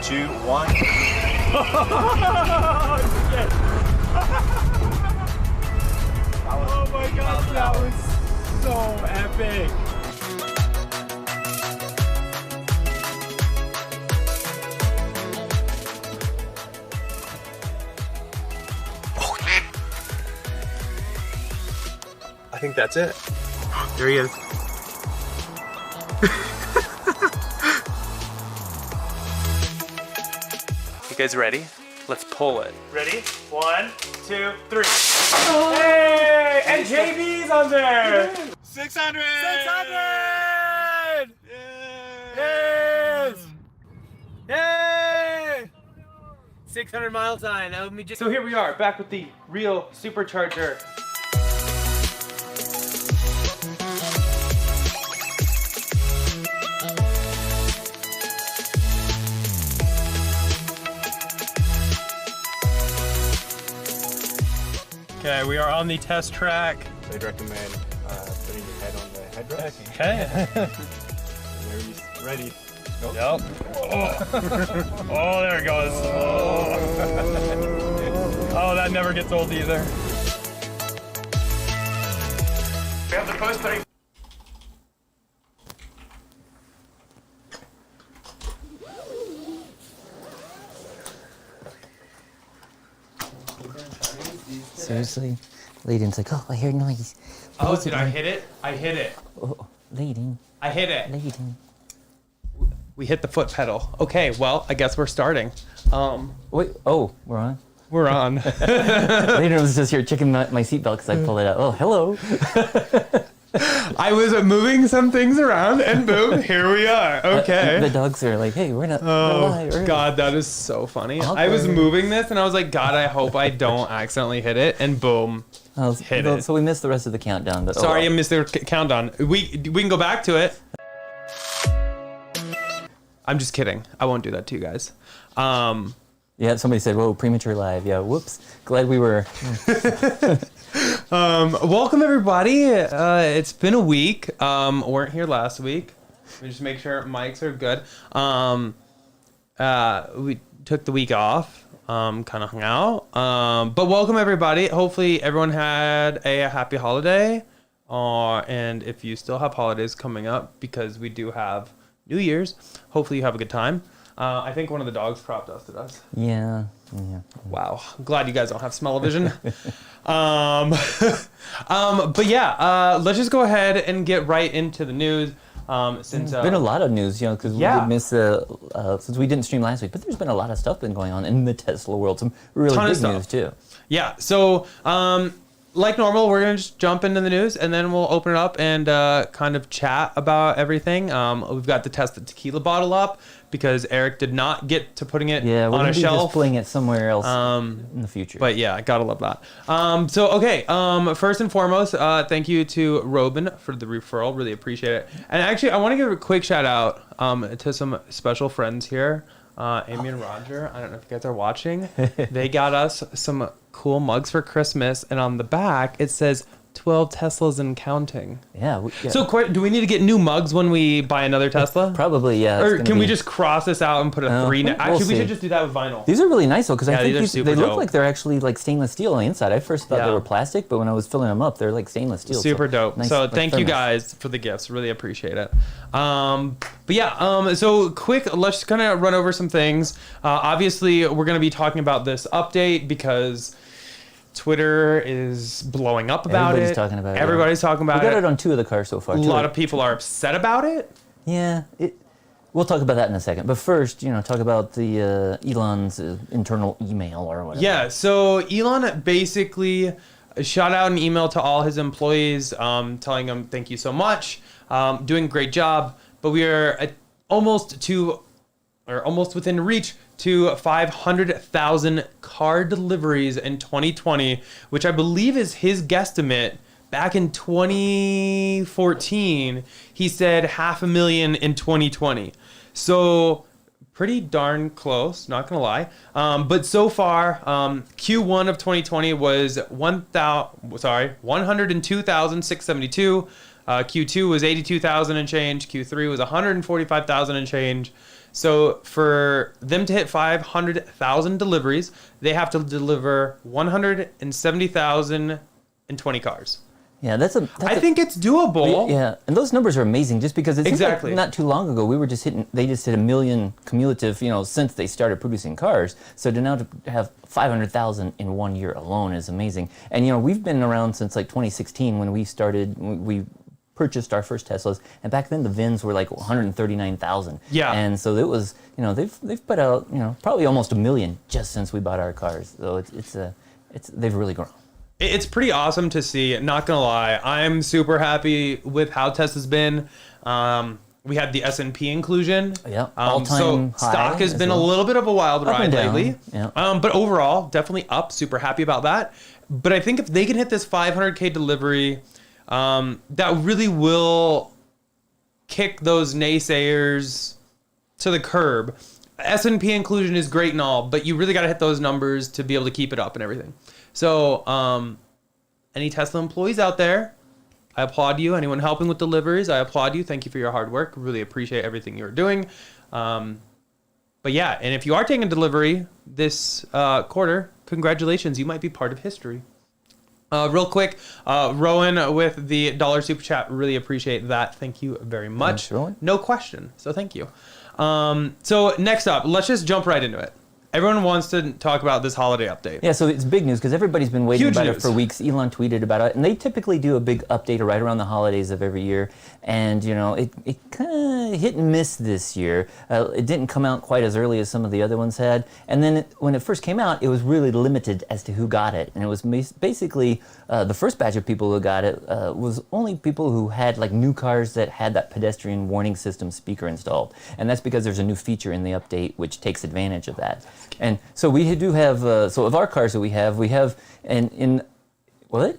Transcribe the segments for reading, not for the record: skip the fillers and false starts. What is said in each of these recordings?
2, 1. Oh my gosh, that was so epic. I think that's it. There he is. You guys ready? Let's pull it. Ready? 1, 2, 3. Oh. Hey! And JB's on there! 600! 600! Yes! Yay! 600 mile time. That would be just. So here we are, back with the real Supercharger. Okay, we are on the test track. I'd recommend putting your head on the headrest. Okay. There he's ready. Nope. Yep. Oh, there it goes. Oh, that never gets old either. We have the post putting. Seriously? Layden's like, oh, I hear noise. Oh, did I hit it? I hit it. Oh, Layden. I hit it. Layden. We hit the foot pedal. Okay, well, I guess we're starting. Wait, oh, we're on? We're on. Layden was just here checking my seatbelt because I pulled it out. Oh, hello. I was moving some things around and boom, here we are. Okay. The dogs are like, hey, we're not live. Oh, God, that is so funny. I was moving this and I was like, God, I hope I don't accidentally hit it. And boom, hit it. So we missed the rest of the countdown. But Sorry, I missed the countdown. We can go back to it. I'm just kidding. I won't do that to you guys. Yeah, somebody said, whoa, premature live. Yeah, whoops. Glad we were. Welcome, everybody. It's been a week. Weren't here last week. We just make sure mics are good. We took the week off. Kind of hung out. But welcome, everybody. Hopefully, everyone had a happy holiday. And if you still have holidays coming up, because we do have New Year's, hopefully you have a good time. I think one of the dogs crop dusted us. Yeah. Wow. I'm glad you guys don't have smell-o-vision. But yeah, let's just go ahead and get right into the news. Since There's been a lot of news, because we did miss since we didn't stream last week, but there's been a lot of stuff been going on in the Tesla world. Some really big news too. Yeah. So, like normal, we're gonna just jump into the news and then we'll open it up and kind of chat about everything. We've got the Tesla tequila bottle up because Eric did not get to putting it on a shelf. Just putting it somewhere else in the future. But yeah, gotta love that. First and foremost, thank you to Robin for the referral. Really appreciate it. And actually, I want to give a quick shout out to some special friends here. Amy and Roger, I don't know if you guys are watching. They got us some cool mugs for Christmas, and on the back it says 12 Teslas and counting. Yeah. So do we need to get new mugs when we buy another Tesla? Probably, yeah. Or can we just cross this out and put a 3? Actually, we should just do that with vinyl. These are really nice though, because I think they look look like they're actually like stainless steel on the inside. I first thought they were plastic, but when I was filling them up, they're like stainless steel. Super dope. Nice, so thank you guys for the gifts. Really appreciate it. So quick, let's just kind of run over some things. Obviously, we're going to be talking about this update because Twitter is blowing up about Everybody's it. Talking about Everybody's talking about it. We got it on 2 of the cars so far. A lot of people are upset about it. Yeah. We'll talk about that in a second. But first, talk about the Elon's internal email or whatever. Yeah, so Elon basically shot out an email to all his employees telling them thank you so much, doing a great job, but we are almost within reach to 500,000 car deliveries in 2020, which I believe is his guesstimate. Back in 2014, he said 500,000 in 2020. So pretty darn close, not gonna lie. But so far, Q1 of 2020 was 102,672. Q2 was 82,000 and change. Q3 was 145,000 and change. So for them to hit 500,000 deliveries, they have to deliver 170,020 cars. Yeah, I think it's doable. Yeah, and those numbers are amazing just because it's exactly not too long ago they just hit a million cumulative, since they started producing cars. So to have 500,000 in 1 year alone is amazing. And we've been around since like 2016 when we purchased our first Teslas, and back then the VINs were like 139,000. Yeah. And so it was, they've put out, probably almost a million just since we bought our cars. So they've really grown. It's pretty awesome to see, not gonna lie. I'm super happy with how Tesla's been. We had the S&P inclusion. Yeah, all-time high. Stock has been a little bit of a wild ride lately. Yeah. But overall, definitely up. Super happy about that. But I think if they can hit this 500K delivery, that really will kick those naysayers to the curb. S&P inclusion is great and all, but you really got to hit those numbers to be able to keep it up and everything. So, any Tesla employees out there, I applaud you. Anyone helping with deliveries, I applaud you. Thank you for your hard work. Really appreciate everything you're doing. But yeah, and if you are taking a delivery this quarter, congratulations. You might be part of history. Real quick, Rowan with the $1 super chat. Really appreciate that. Thank you very much. Thanks, no question. So thank you. So next up, let's just jump right into it. Everyone wants to talk about this holiday update. Yeah, so it's big news because everybody's been waiting Huge about news. it for weeks. Elon tweeted about it, and they typically do a big update right around the holidays of every year. And, it kind of hit and miss this year. It didn't come out quite as early as some of the other ones had. And then when it first came out, it was really limited as to who got it. And it was basically the first batch of people who got it was only people who had like new cars that had that pedestrian warning system speaker installed. And that's because there's a new feature in the update which takes advantage of that. And so we do have, so of our cars that we have, what?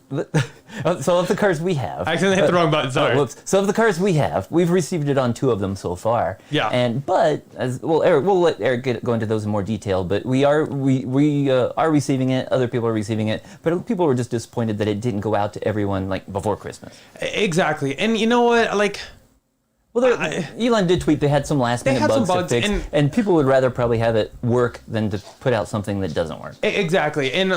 So of the cars we have. I accidentally hit the wrong button, sorry. Whoops. So of the cars we have, we've received it on 2 of them so far. Yeah. But we'll let Eric go into those in more detail. But we are receiving it. Other people are receiving it. But people were just disappointed that it didn't go out to everyone like before Christmas. Exactly. And you know what? Well, Elon did tweet they had some last-minute bugs to fix, and people would rather probably have it work than to put out something that doesn't work. Exactly, and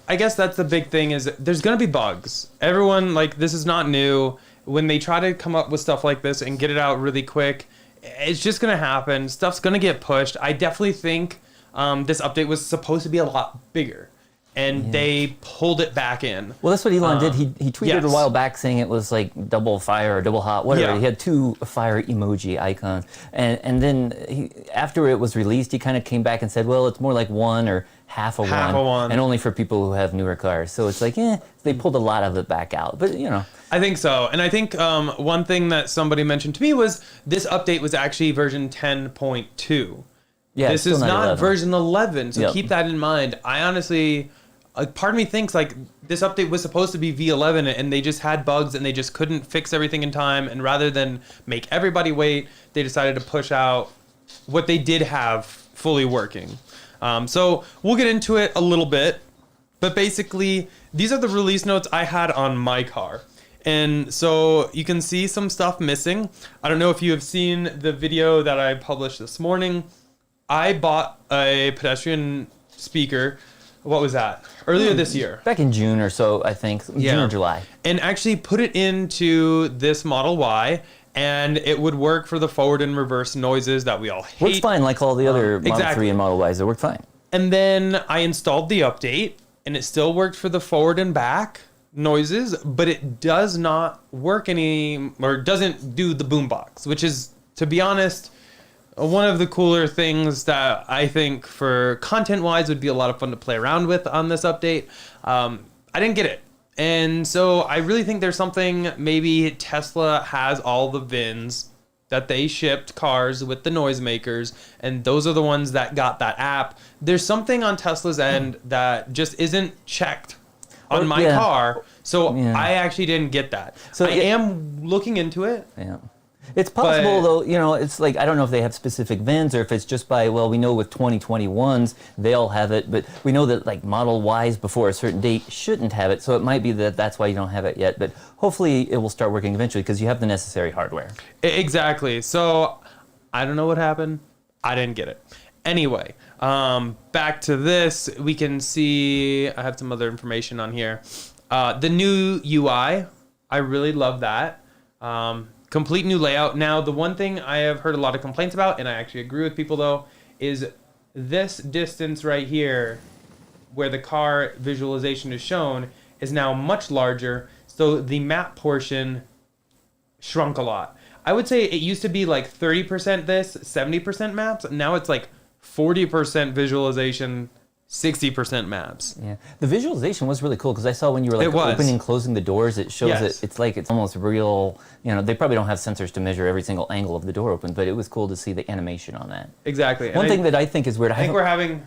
I guess that's the big thing is there's gonna be bugs. Everyone, this is not new. When they try to come up with stuff like this and get it out really quick, it's just gonna happen. Stuff's gonna get pushed. I definitely think this update was supposed to be a lot bigger. And they pulled it back in. Well, that's what Elon did. He tweeted yes. a while back saying it was like double fire or double hot, whatever. Yeah. He had 2 fire emoji icons. And then after it was released, he kind of came back and said, well, it's more like 1 or half a one. And only for people who have newer cars. So it's like, they pulled a lot of it back out. But, I think so. And I think one thing that somebody mentioned to me was this update was actually version 10.2. Yeah, this is not 11. version 11, so Yep. keep that in mind. I honestly, part of me thinks this update was supposed to be V11 and they just had bugs and they just couldn't fix everything in time. And rather than make everybody wait, they decided to push out what they did have fully working. So we'll get into it a little bit, but basically these are the release notes I had on my car. And so you can see some stuff missing. I don't know if you have seen the video that I published this morning. I bought a Pedestrian speaker. What was that? Earlier this year. Back in June or so, I think. June or July. And actually put it into this Model Y, and it would work for the forward and reverse noises that we all hate. Works fine, like all the other Model 3 and Model Ys. It worked fine. And then I installed the update, and it still worked for the forward and back noises, but it does not work or doesn't do the Boombox, which is, to be honest, one of the cooler things that I think for content-wise would be a lot of fun to play around with on this update. I didn't get it. And so I really think there's something, maybe Tesla has all the VINs that they shipped cars with the noisemakers, and those are the ones that got that app. There's something on Tesla's end that just isn't checked on my car, so I actually didn't get that. So I am looking into it. Yeah. It's possible, though, it's like, I don't know if they have specific VINs or if it's just by, we know with 2021s, they'll have it, but we know that, like, Model Ys before a certain date shouldn't have it, so it might be that that's why you don't have it yet, but hopefully it will start working eventually because you have the necessary hardware. Exactly. So, I don't know what happened. I didn't get it. Anyway, back to this. We can see, I have some other information on here. The new UI, I really love that. Complete new layout. Now, the one thing I have heard a lot of complaints about, and I actually agree with people though, is this distance right here, where the car visualization is shown, is now much larger. So the map portion shrunk a lot. I would say it used to be like 30% this, 70% maps. Now it's like 40% visualization, 60% maps. Yeah, the visualization was really cool because I saw when you were like opening and closing the doors, it shows it. It's like it's almost real. You know, they probably don't have sensors to measure every single angle of the door open, but it was cool to see the animation on that. Exactly. One thing that I think is weird. I think we're having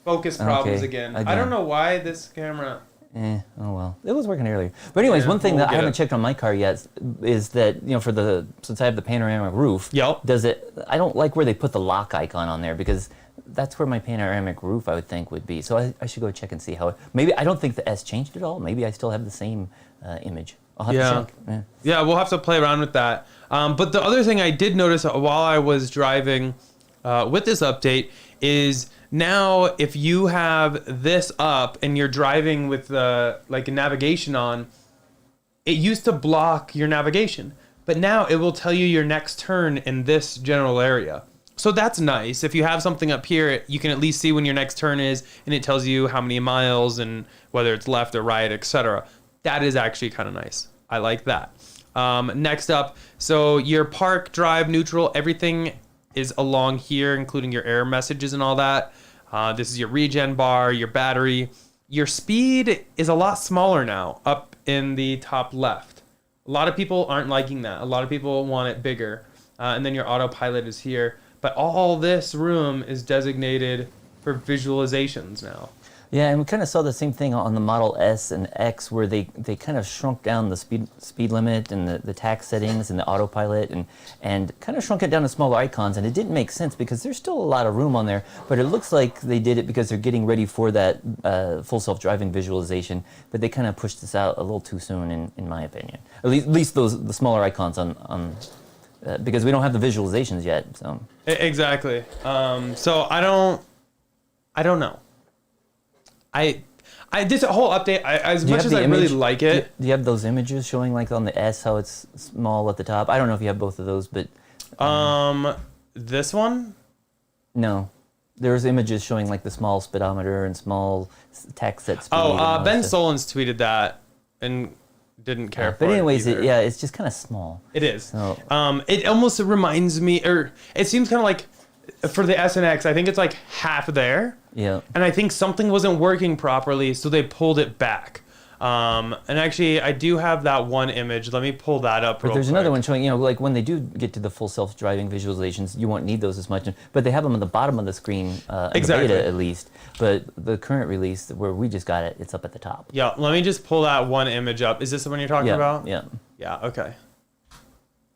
focus problems again. I don't know why this camera. Oh well, it was working earlier. But anyways, one thing that I haven't checked on my car yet is that, you know, since I have the panoramic roof, I don't like where they put the lock icon on there, because that's where my panoramic roof I would think would be. So I should go check and see how it, maybe I don't think the S changed at all. Maybe I still have the same image. I'll have to check. Yeah, we'll have to play around with that. But the other thing I did notice while I was driving with this update is, now if you have this up and you're driving with like a navigation on, it used to block your navigation, but now it will tell you your next turn in this general area. So that's nice. If you have something up here, you can at least see when your next turn is, and it tells you how many miles and whether it's left or right, etc. That is actually kind of nice. I like that. Next up, so your park, drive, neutral, everything is along here, including your error messages and all that. This is your regen bar, your battery. Your speed is a lot smaller now up in the top left. A lot of people aren't liking that. A lot of people want it bigger. And then your autopilot is here. But all this room is designated for visualizations now. Yeah, and we kind of saw the same thing on the Model S and X, where they kind of shrunk down the speed limit and the tax settings and the autopilot, and kind of shrunk it down to smaller icons. And it didn't make sense because there's still a lot of room on there, but it looks like they did it because they're getting ready for that full self-driving visualization. But they kind of pushed this out a little too soon, in my opinion. At least the smaller icons on because we don't have the visualizations yet. So exactly. So I don't know. This whole update, as much as I really like it. Do you have those images showing, like on the S, how it's small at the top? I don't know if you have both of those, but this one? No, there's images showing like the small speedometer and small text at speed. Ben Solons tweeted that and didn't care for it. But anyways, either. It's just kind of small. It is. So, it almost reminds me, or it seems kind of like, for the S and X, I think it's like half there. Yeah. And I think something wasn't working properly, so they pulled it back. And actually, I do have that one image. Let me pull that up real quick. But there's another one showing, you know, like when they do get to the full self-driving visualizations, you won't need those as much. But they have them on the bottom of the screen, in the beta at least. But the current release, where we just got it, it's up at the top. Yeah, let me just pull that one image up. Is this the one you're talking about? Yeah. Yeah, okay.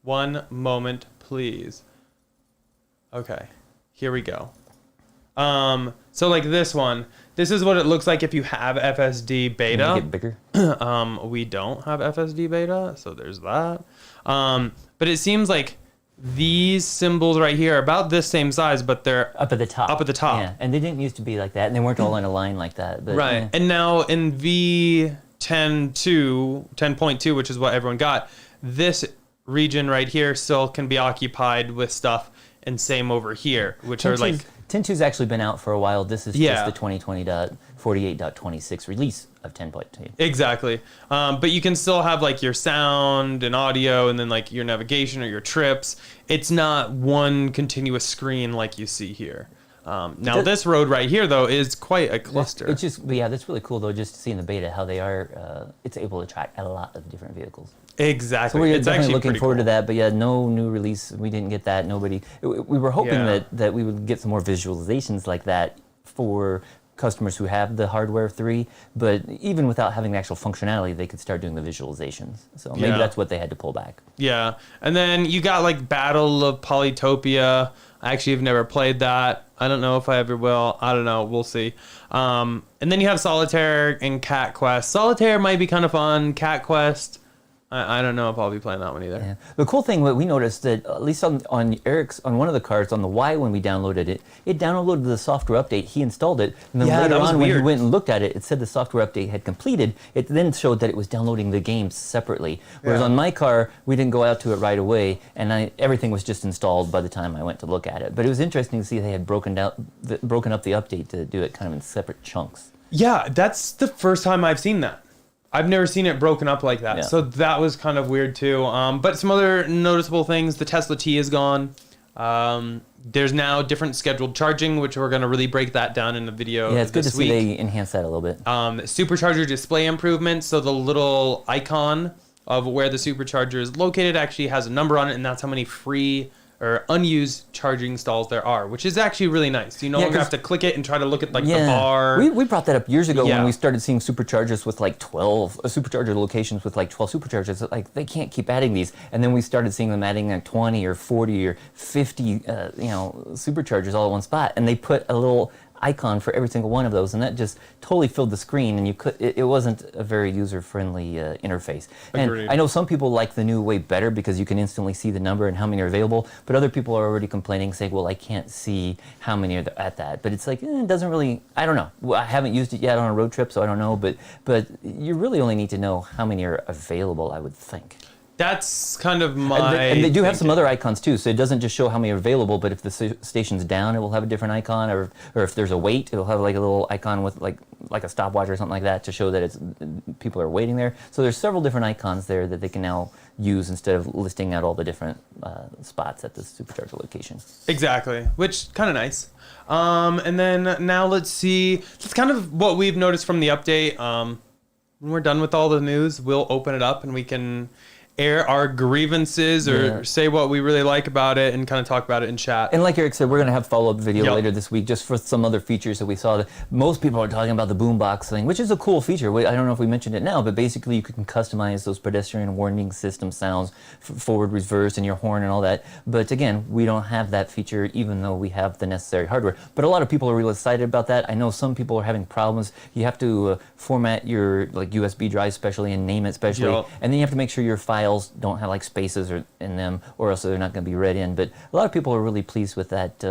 One moment, please. Okay, here we go. So like this one, this is what it looks like if you have FSD beta. Make it bigger. We don't have FSD beta, so there's that. But it seems like these symbols right here are about this same size, but they're up at the top. Up at the top. Yeah, and they didn't used to be like that, and they weren't all in a line like that. But, right, and now in V10.2, which is what everyone got, this region right here still can be occupied with stuff, and same over here, which are like... 10.2's actually been out for a while. This is just the 2020.48.26 release of 10.2. Exactly. But you can still have like your sound and audio, and then like your navigation or your trips. It's not one continuous screen like you see here. Now this road right here though is quite a cluster. It's just, that's really cool though, just to see in the beta how they are. It's able to track a lot of different vehicles. Exactly. So we're it's definitely looking forward to cool. that. But yeah, no new release. We didn't get that. Nobody. We were hoping that we would get some more visualizations like that for customers who have the hardware 3. But even without having the actual functionality, they could start doing the visualizations. So maybe that's what they had to pull back. Yeah. And then you got like Battle of Polytopia. I actually have never played that. I don't know if I ever will. I don't know. We'll see. And then you have Solitaire and Cat Quest. Solitaire might be kind of fun. Cat Quest, I don't know if I'll be playing that one either. Yeah. The cool thing, what we noticed that at least on Eric's, on one of the cards, on the Y when we downloaded it, it downloaded the software update. He installed it, and then Yeah, later that was on when he weird. went and looked at it, it said the software update had completed. It then showed that it was downloading the games separately. Whereas Yeah. on my car, we didn't go out to it right away, and everything was just installed by the time I went to look at it. But it was interesting to see they had broken up the update to do it kind of in separate chunks. Yeah, that's the first time I've seen that. I've never seen it broken up like that. Yeah. So that was kind of weird too. But some other noticeable things, the Tesla T is gone. There's now different scheduled charging, which we're going to really break that down in the video Yeah, it's good to this see week. they enhance that a little bit. Supercharger display improvements. So the little icon of where the supercharger is located actually has a number on it, and that's how many free or unused charging stalls there are, which is actually really nice. You no longer 'cause- have to click it and try to look at like the bar. We brought that up years ago Yeah. when we started seeing superchargers with like 12 supercharger locations with like 12 superchargers. Like they can't keep adding these, and then we started seeing them adding like 20 or 40 or 50, superchargers all at one spot, and they put a little icon for every single one of those, and that just totally filled the screen, and it wasn't a very user-friendly interface. And Agreed. I know some people like the new way better because you can instantly see the number and how many are available, but other people are already complaining, saying, well, I can't see how many are at that. But it's like, it doesn't really, I don't know. Well, I haven't used it yet on a road trip, so I don't know, but you really only need to know how many are available, I would think. That's kind of my. And they do have some thinking. other icons too, so it doesn't just show how many are available, but if the station's down, it will have a different icon, or if there's a wait, it'll have like a little icon with like a stopwatch or something like that to show that it's people are waiting there. So there's several different icons there that they can now use instead of listing out all the different spots at the supercharger location. Exactly, which kind of nice. And then now let's see. That's kind of what we've noticed from the update. When we're done with all the news, we'll open it up and we can air our grievances or say what we really like about it and kind of talk about it in chat. And like Eric said, we're going to have follow-up video Yep. later this week just for some other features that we saw. That most people are talking about the Boombox thing, which is a cool feature. I don't know if we mentioned it now, but basically you can customize those pedestrian warning system sounds, forward, reverse, and your horn and all that. But again, we don't have that feature even though we have the necessary hardware. But a lot of people are really excited about that. I know some people are having problems. You have to format your like USB drive specially and name it specially. Yep. And then you have to make sure your files don't have like spaces in them, or else they're not going to be read in. But a lot of people are really pleased with that.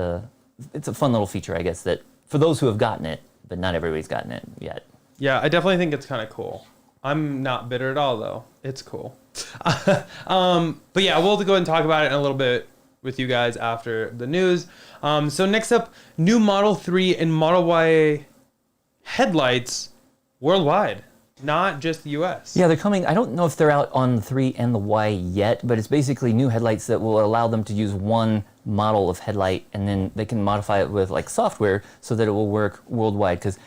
It's a fun little feature, I guess, that for those who have gotten it, but not everybody's gotten it yet. Yeah, I definitely think it's kind of cool. I'm not bitter at all, though. It's cool. But yeah, we'll go ahead and talk about it in a little bit with you guys after the news. So next up, new Model 3 and Model Y headlights worldwide, not just the US. Yeah, they're coming. I don't know if they're out on the 3 and the Y yet, but it's basically new headlights that will allow them to use one model of headlight, and then they can modify it with like software so that it will work worldwide. Because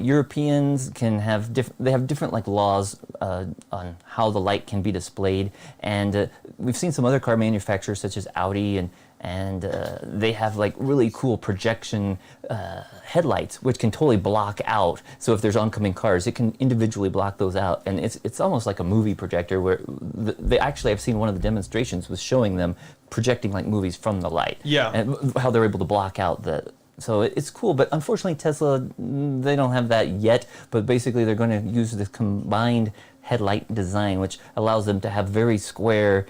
Europeans can have different like laws on how the light can be displayed, and we've seen some other car manufacturers such as Audi and they have like really cool projection headlights which can totally block out. So if there's oncoming cars, it can individually block those out, and it's almost like a movie projector where they actually, I've seen one of the demonstrations was showing them projecting like movies from the light. Yeah. And how they're able to block out so it's cool, but unfortunately Tesla, they don't have that yet, but basically they're going to use this combined headlight design, which allows them to have very square,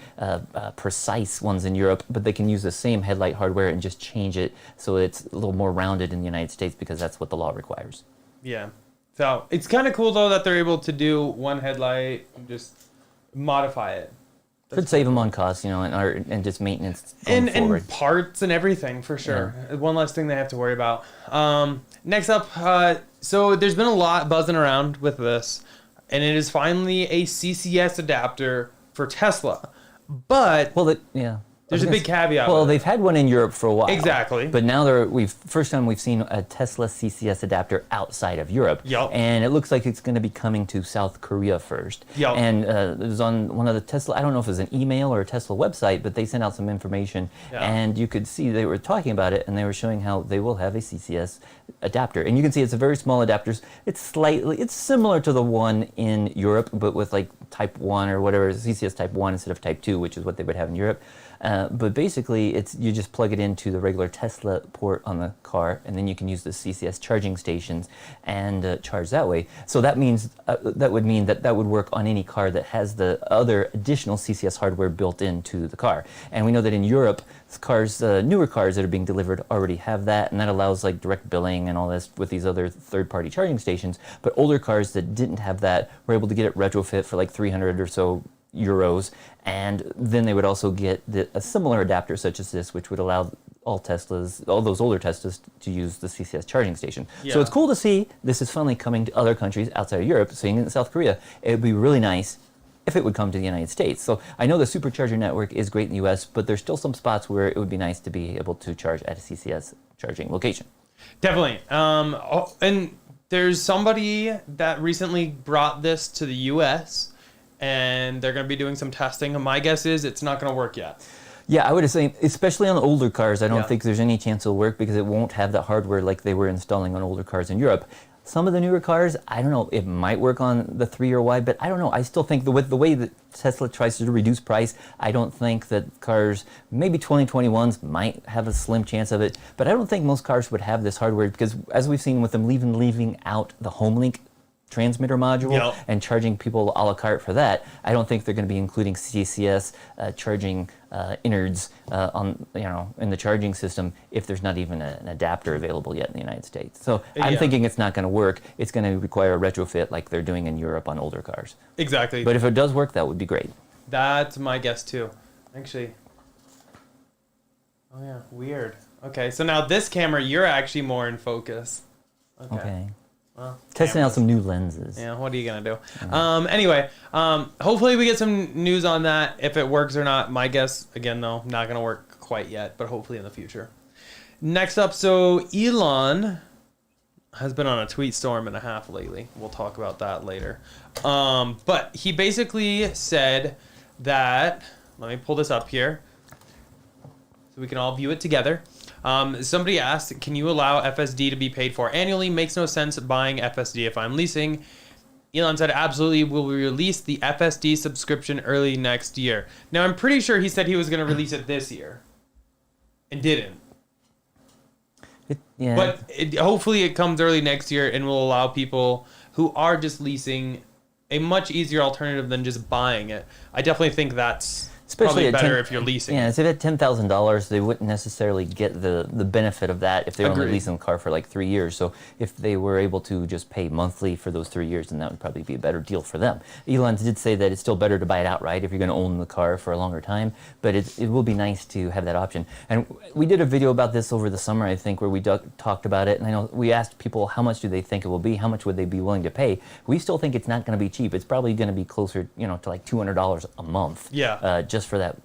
precise ones in Europe, but they can use the same headlight hardware and just change it so it's a little more rounded in the United States because that's what the law requires. Yeah. So it's kind of cool, though, that they're able to do one headlight and just modify it. Could save them on costs, and just maintenance going forward. And parts and everything, for sure. One less thing they have to worry about. Next up, so there's been a lot buzzing around with this, and it is finally a CCS adapter for Tesla. But there's a big caveat. Well, with it. they've had one in Europe for a while. Exactly. But now first time we've seen a Tesla CCS adapter outside of Europe. Yup. And it looks like it's going to be coming to South Korea first. Yup. And it was on one of the Tesla, I don't know if it was an email or a Tesla website, but they sent out some information. Yeah. And you could see they were talking about it, and they were showing how they will have a CCS adapter. And you can see it's a very small adapter. It's similar to the one in Europe, but with like Type 1 or whatever, CCS Type 1 instead of Type 2, which is what they would have in Europe. But basically, you just plug it into the regular Tesla port on the car, and then you can use the CCS charging stations and charge that way. So that means that would mean that would work on any car that has the other additional CCS hardware built into the car. And we know that in Europe, cars, newer cars that are being delivered already have that, and that allows like direct billing and all this with these other third-party charging stations. But older cars that didn't have that were able to get it retrofit for like 300 or so euros, and then they would also get a similar adapter such as this, which would allow all those older Teslas to use the CCS charging station. Yeah. So it's cool to see this is finally coming to other countries outside of Europe, seeing it in South Korea. It would be really nice if it would come to the United States. So I know the Supercharger network is great in the US, but there's still some spots where it would be nice to be able to charge at a CCS charging location. Definitely. And there's somebody that recently brought this to the US, and they're going to be doing some testing. And my guess is it's not going to work yet. Yeah, I would say, especially on the older cars, I don't think there's any chance it'll work because it won't have the hardware like they were installing on older cars in Europe. Some of the newer cars, I don't know, it might work on the 3-year Y, but I don't know. I still think with the way that Tesla tries to reduce price, I don't think that cars, maybe 2021s might have a slim chance of it, but I don't think most cars would have this hardware because as we've seen with them leaving out the HomeLink transmitter module and charging people a la carte for that, I don't think they're going to be including CCS charging innards in the charging system if there's not even an adapter available yet in the United States. So I'm thinking it's not going to work. It's going to require a retrofit like they're doing in Europe on older cars. Exactly. But if it does work, that would be great. That's my guess too. Actually. Oh yeah, weird. Okay, so now this camera, you're actually more in focus. Okay. Well, testing out some new lenses. Yeah, what are you gonna do? Anyway, hopefully we get some news on that, if it works or not. My guess, again though, not gonna work quite yet, but hopefully in the future. Next up, so Elon has been on a tweet storm and a half lately. We'll talk about that later. But he basically said that, let me pull this up here so we can all view it together. Somebody asked, can you allow FSD to be paid for annually? Makes no sense buying FSD if I'm leasing. Elon said, absolutely, will release the FSD subscription early next year. Now, I'm pretty sure he said he was going to release it this year and didn't. But hopefully it comes early next year and will allow people who are just leasing a much easier alternative than just buying it. I definitely think that's probably better if you're leasing. Yeah, so if at $10,000, they wouldn't necessarily get the benefit of that if they were only leasing the car for like 3 years. So if they were able to just pay monthly for those 3 years, then that would probably be a better deal for them. Elon did say that it's still better to buy it outright if you're going to own the car for a longer time, but it will be nice to have that option. And we did a video about this over the summer, I think, where we talked about it. And I know we asked people how much do they think it will be, how much would they be willing to pay. We still think it's not going to be cheap. It's probably going to be closer, to like $200 a month. Yeah. Just for that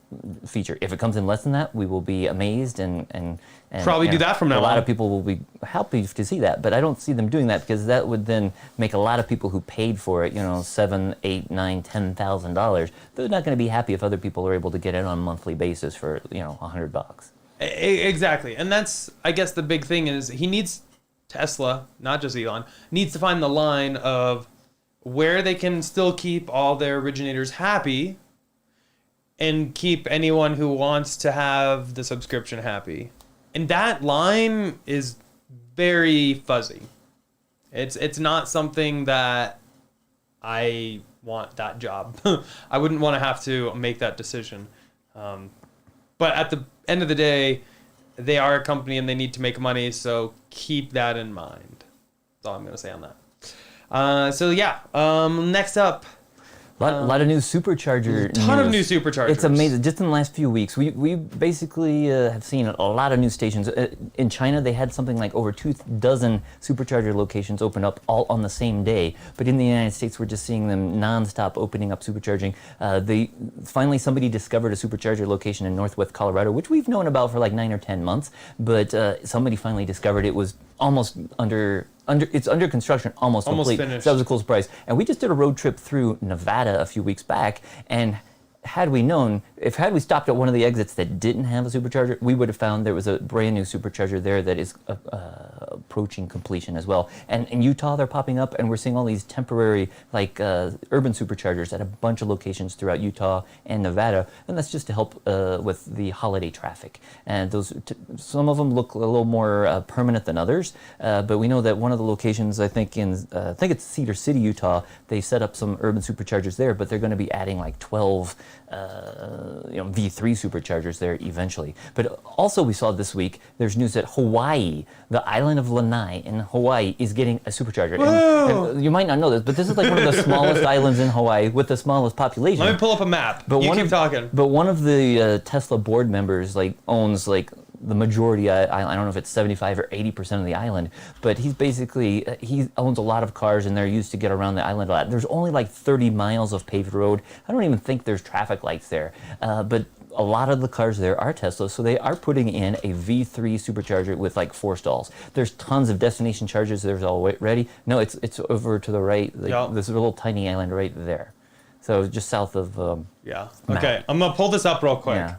feature. If it comes in less than that, we will be amazed and probably do that from now on. A lot of people will be happy to see that, but I don't see them doing that because that would then make a lot of people who paid for it, $7,000, $8,000, $9,000, $10,000. They're not going to be happy if other people are able to get it on a monthly basis for $100. Exactly, and that's, I guess, the big thing is he needs Tesla, not just Elon, needs to find the line of where they can still keep all their originators happy and keep anyone who wants to have the subscription happy. And that line is very fuzzy. It's not something that I want that job. I wouldn't want to have to make that decision. But at the end of the day, they are a company and they need to make money, so keep that in mind. That's all I'm going to say on that. Next up. A lot of new Supercharger news. A ton of new Superchargers. It's amazing. Just in the last few weeks, we basically have seen a lot of new stations. In China, they had something like over 24 Supercharger locations open up all on the same day. But in the United States, we're just seeing them nonstop opening up Supercharging. Finally, somebody discovered a Supercharger location in Northwest Colorado, which we've known about for like 9 or 10 months. But somebody finally discovered it was almost it's under construction, almost complete. Finished. So that was a cool surprise. And we just did a road trip through Nevada a few weeks back, and had we known, had we stopped at one of the exits that didn't have a supercharger, we would have found there was a brand new supercharger there that is approaching completion as well. And in Utah, they're popping up, and we're seeing all these temporary, like urban superchargers at a bunch of locations throughout Utah and Nevada, and that's just to help with the holiday traffic. And those, some of them look a little more permanent than others, but we know that one of the locations, I think it's Cedar City, Utah, they set up some urban superchargers there, but they're going to be adding like 12 V3 superchargers there eventually. But also we saw this week, there's news that Hawaii, the island of Lanai in Hawaii, is getting a supercharger. And you might not know this, but this is like one of the smallest islands in Hawaii with the smallest population. Let me pull up a map. But you keep talking. But one of the Tesla board members owns the majority, I don't know if it's 75 or 80% of the island, but he's basically, he owns a lot of cars and they're used to get around the island a lot. There's only like 30 miles of paved road. I don't even think there's traffic lights there, but a lot of the cars there are Tesla, so they are putting in a V3 supercharger with like 4 stalls. There's tons of destination chargers. There's already. No, it's over to the right. This little tiny island right there. So just south of. Yeah. Okay. I'm gonna pull this up real quick. Yeah.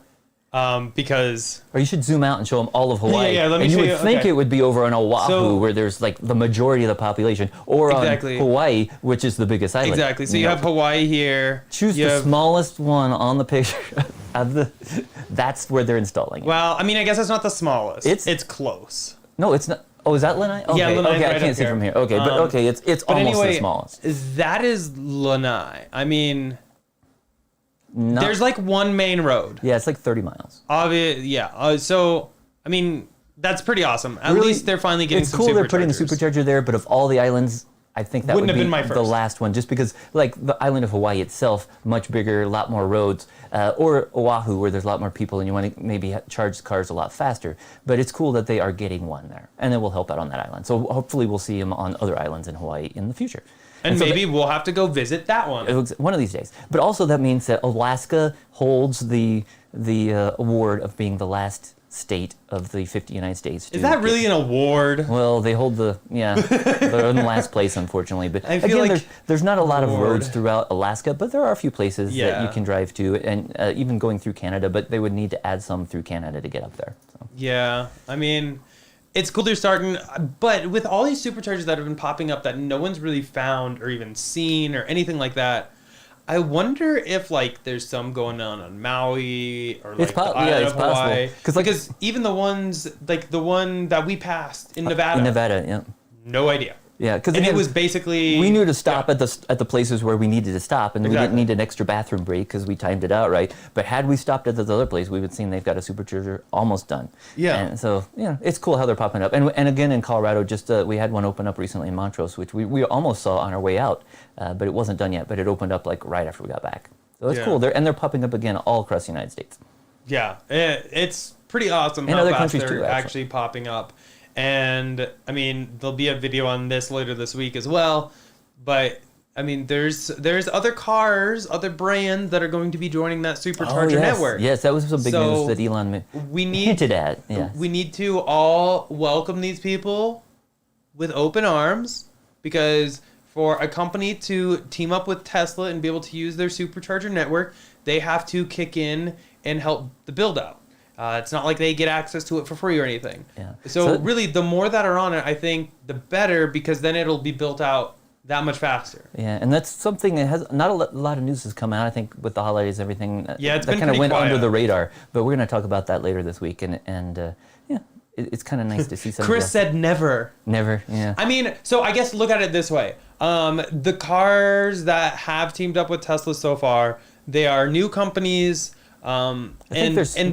Because... Or you should zoom out and show them all of Hawaii. Yeah, let me and show you would think okay. it would be over on Oahu, where there's like the majority of the population, or exactly. on Hawaii, which is the biggest island. Exactly. So you have Hawaii here. Choose the smallest one on the picture. That's where they're installing it. Well, I mean, I guess it's not the smallest. It's close. No, it's not. Oh, is that Lanai? Okay, Yeah, Lanai okay, right I can't up see here. from here. Okay, but okay, it's almost anyway, the smallest. That is Lanai. I mean... Not, There's like one main road. Yeah, it's like 30 miles. Yeah. So, I mean, that's pretty awesome. At Really, least they're finally getting some superchargers. It's cool they're putting a supercharger there, but of all the islands, I think that Wouldn't would have be been my the first. last one, just because like the island of Hawaii itself, much bigger, a lot more roads, or Oahu, where there's a lot more people and you want to maybe charge cars a lot faster. But it's cool that they are getting one there, and it will help out on that island. So hopefully we'll see them on other islands in Hawaii in the future. And so maybe we'll have to go visit that one. One of these days. But also that means that Alaska holds the award of being the last state of the 50 United States. Is that really an award? Well, they hold they're in last place, unfortunately. But I feel again, like there's not a lot of award. roads throughout Alaska, but there are a few places that you can drive to, and even going through Canada, but they would need to add some through Canada to get up there. So. Yeah, I mean... It's cool they're starting, but with all these superchargers that have been popping up that no one's really found or even seen or anything like that, I wonder if like there's some going on Maui or like the island of Hawaii. Because even the ones like the one that we passed in Nevada. In Nevada, yeah. No idea. Yeah, because it was basically we knew to stop at the places where we needed to stop, and we didn't need an extra bathroom break because we timed it out right. But had we stopped at the other place, we would have seen they've got a supercharger almost done. Yeah. And so it's cool how they're popping up. And again in Colorado, just we had one open up recently in Montrose, which we almost saw on our way out, but it wasn't done yet. But it opened up like right after we got back. So it's cool. They're popping up again all across the United States. Yeah, it's pretty awesome in how other fast countries they're too, actually popping up. And I mean, there'll be a video on this later this week as well. But I mean, there's other cars, other brands that are going to be joining that Supercharger network. Yes, that was some big news that Elon hinted at. Yeah. We need to all welcome these people with open arms, because for a company to team up with Tesla and be able to use their Supercharger network, they have to kick in and help the build out. It's not like they get access to it for free or anything. Yeah. So really, the more that are on it, I think the better, because then it'll be built out that much faster. Yeah, and that's something that has not a lot of news has come out. I think with the holidays, everything it's that been kind of went quiet under the radar. But we're going to talk about that later this week, and it's kind of nice to see something. Chris said never. Never. Yeah. I mean, so I guess look at it this way: the cars that have teamed up with Tesla so far, they are new companies. And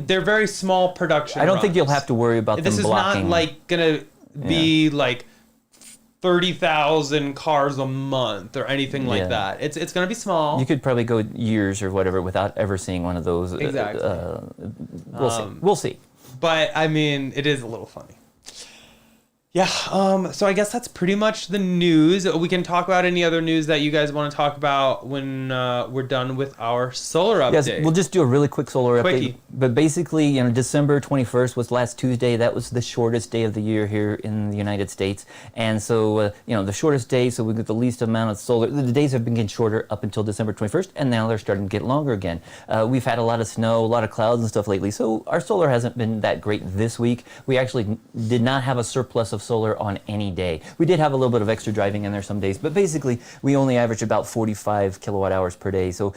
they're very small production. I don't think you'll have to worry about this them This blocking. is not like gonna be like 30,000 cars a month or anything like that. It's gonna be small. You could probably go years or whatever without ever seeing one of those. Exactly. We'll see. But I mean, it is a little funny. Yeah, so I guess that's pretty much the news. We can talk about any other news that you guys want to talk about when we're done with our solar update. Yes, we'll just do a really quick solar Quickie. update. But basically, December 21st was last Tuesday. That was the shortest day of the year here in the United States. And so, the shortest day, so we get the least amount of solar. The days have been getting shorter up until December 21st, and now they're starting to get longer again. We've had a lot of snow, a lot of clouds and stuff lately, so our solar hasn't been that great this week. We actually did not have a surplus of solar on any day. We did have a little bit of extra driving in there some days, but basically we only averaged about 45 kilowatt hours per day. So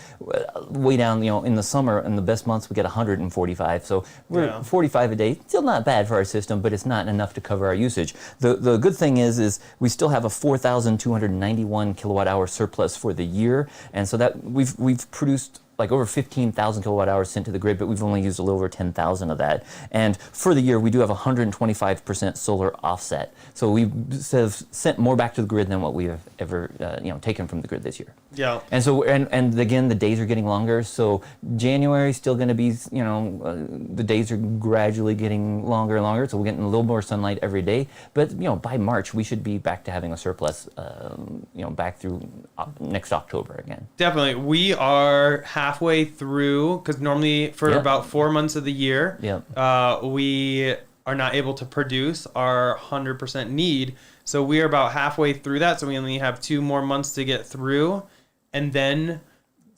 way down, in the summer, in the best months, we get 145. So we're 45 a day. Still not bad for our system, but it's not enough to cover our usage. The good thing is we still have a 4,291 kilowatt hour surplus for the year, and so that we've produced like over 15,000 kilowatt hours sent to the grid, but we've only used a little over 10,000 of that. And for the year, we do have 125% solar offset. So we have sent more back to the grid than what we have ever, taken from the grid this year. Yeah. And so, and again, the days are getting longer. So January is still going to be, the days are gradually getting longer and longer. So we're getting a little more sunlight every day. But by March, we should be back to having a surplus, back through next October again. Definitely. We are halfway through, because normally for about 4 months of the year, we are not able to produce our 100% need. So we are about halfway through that. So we only have 2 more months to get through. And then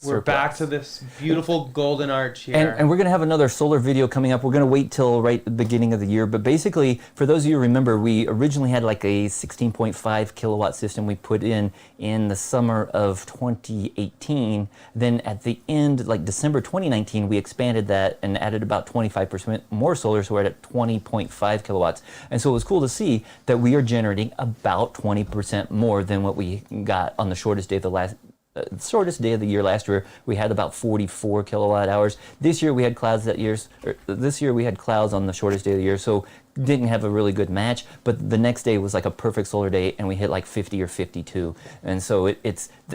we're back to this beautiful golden arch here. And we're going to have another solar video coming up. We're going to wait till right at the beginning of the year. But basically, for those of you who remember, we originally had like a 16.5 kilowatt system we put in the summer of 2018. Then at the end, like December 2019, we expanded that and added about 25% more solar. So we're at 20.5 kilowatts. And so it was cool to see that we are generating about 20% more than what we got on the shortest day of the year last year. We had about 44 kilowatt hours. This year we had clouds on the shortest day of the year, so didn't have a really good match. But the next day was like a perfect solar day, and we hit like 50 or 52. And so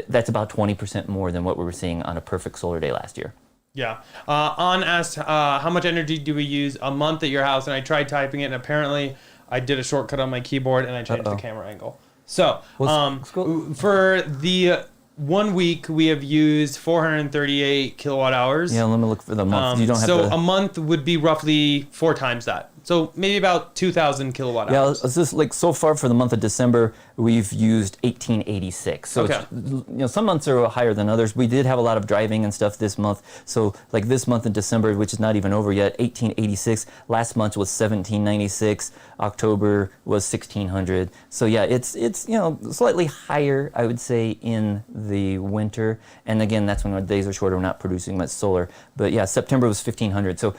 that's about 20% more than what we were seeing on a perfect solar day last year. Yeah. On asked how much energy do we use a month at your house, and I tried typing it, and apparently I did a shortcut on my keyboard and I changed the camera angle. So for the 1 week, we have used 438 kilowatt hours. Yeah, let me look for the month. You don't have a month would be roughly 4 times that. So maybe about 2,000 kilowatt hours. Yeah, it's just like so far for the month of December, we've used 1886. So some months are higher than others. We did have a lot of driving and stuff this month. So like this month in December, which is not even over yet, 1886. Last month was 1796. October was 1600. So yeah, it's slightly higher, I would say, in the winter. And again, that's when our days are shorter. We're not producing much solar. But yeah, September was 1500. So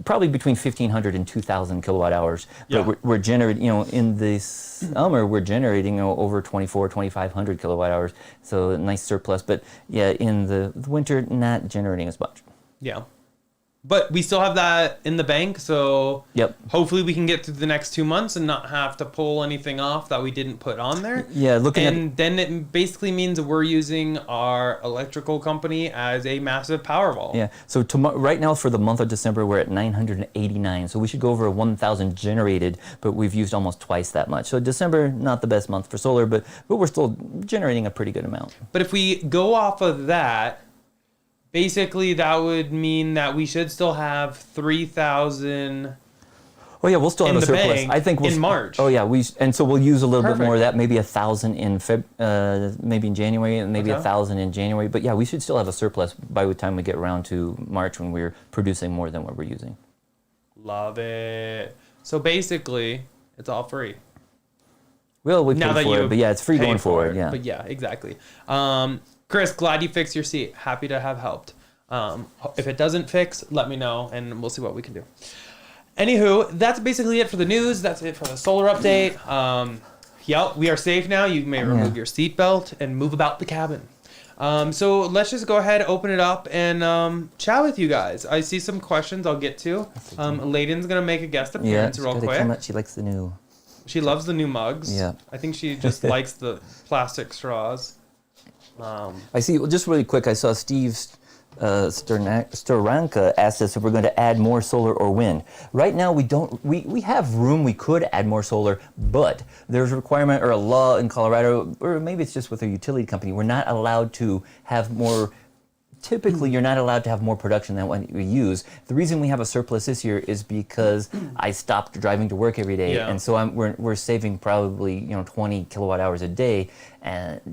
probably between 1500 and 2000 kilowatt hours. But we're generating, in the summer, we're generating over 2,500 kilowatt hours. So a nice surplus. But yeah, in the winter, not generating as much. Yeah. But we still have that in the bank, so hopefully we can get through the next 2 months and not have to pull anything off that we didn't put on there. Yeah, then it basically means we're using our electrical company as a massive Powerball. Yeah, so right now for the month of December, we're at 989, so we should go over 1,000 generated, but we've used almost twice that much. So December, not the best month for solar, but we're still generating a pretty good amount. But if we go off of that, basically, that would mean that we should still have 3,000. Oh yeah, we'll still have a surplus. I think in March. Oh yeah, so we'll use a little bit more of that. Maybe 1,000 in maybe in January, and maybe 1,000 in January. But yeah, we should still have a surplus by the time we get around to March when we're producing more than what we're using. Love it. So basically, it's all free. Well, we pay for it, but yeah, it's free going forward. Yeah. But yeah, exactly. Chris, glad you fixed your seat. Happy to have helped. If it doesn't fix, let me know, and we'll see what we can do. Anywho, that's basically it for the news. That's it for the solar update. We are safe now. You may remove your seatbelt and move about the cabin. So let's just go ahead, open it up, and chat with you guys. I see some questions I'll get to. Layden's going to make a guest appearance real quick. She likes the new... She loves the new mugs. Yeah. I think she just likes the plastic straws. I see, just really quick, I saw Steve's Storanka asked us if we're going to add more solar or wind. Right now, we don't. We have room. We could add more solar, but there's a requirement or a law in Colorado, or maybe it's just with a utility company. We're not allowed to have more. Typically, you're not allowed to have more production than what you use. The reason we have a surplus this year is because I stopped driving to work every day, and so we're saving probably 20 kilowatt hours a day,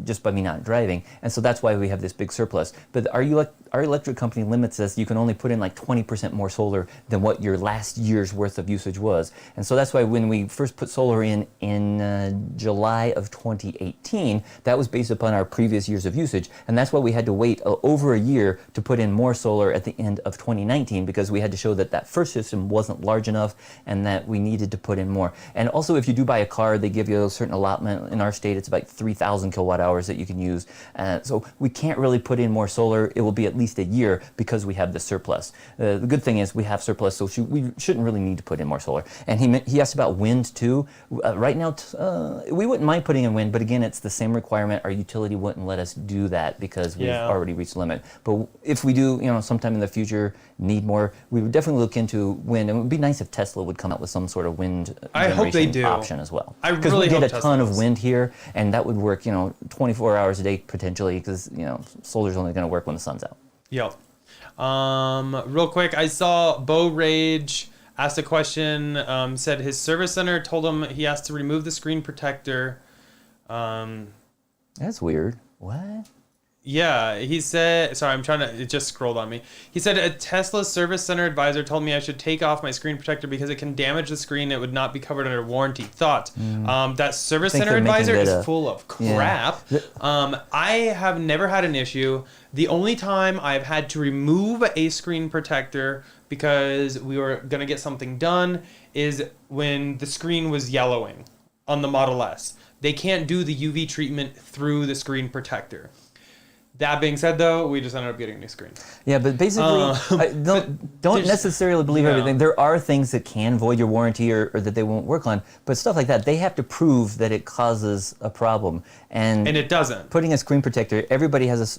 just by me not driving, and so that's why we have this big surplus. But our electric company limits us. You can only put in like 20% more solar than what your last year's worth of usage was, and so that's why when we first put solar in July of 2018, that was based upon our previous years of usage, and that's why we had to wait over a year to put in more solar at the end of 2019, because we had to show that that first system wasn't large enough and that we needed to put in more. And also, if you do buy a car, they give you a certain allotment. In our state, it's about 3,000 kilowatt hours that you can use. So we can't really put in more solar. It will be at least a year because we have the surplus. The good thing is we have surplus, so we shouldn't really need to put in more solar. And he asked about wind too. Right now, we wouldn't mind putting in wind, but again, it's the same requirement. Our utility wouldn't let us do that because we've already reached the limit. But if we do, sometime in the future need more, we would definitely look into wind. And it would be nice if Tesla would come out with some sort of wind generation option as well. Because we get a ton of wind here, and that would work, 24 hours a day potentially, because solar's only going to work when the sun's out. Yep. Real quick, I saw Bo Rage asked a question. Said his service center told him he has to remove the screen protector. That's weird. What? Yeah, he said, sorry, it just scrolled on me. He said a Tesla service center advisor told me I should take off my screen protector because it can damage the screen. It would not be covered under warranty. Thoughts? That service center advisor is full of crap. Yeah. I have never had an issue. The only time I've had to remove a screen protector because we were going to get something done is when the screen was yellowing on the Model S. They can't do the UV treatment through the screen protector. That being said, though, we just ended up getting a new screen. Yeah, but basically, don't necessarily believe everything. There are things that can void your warranty or that they won't work on, but stuff like that, they have to prove that it causes a problem. And it doesn't. Putting a screen protector,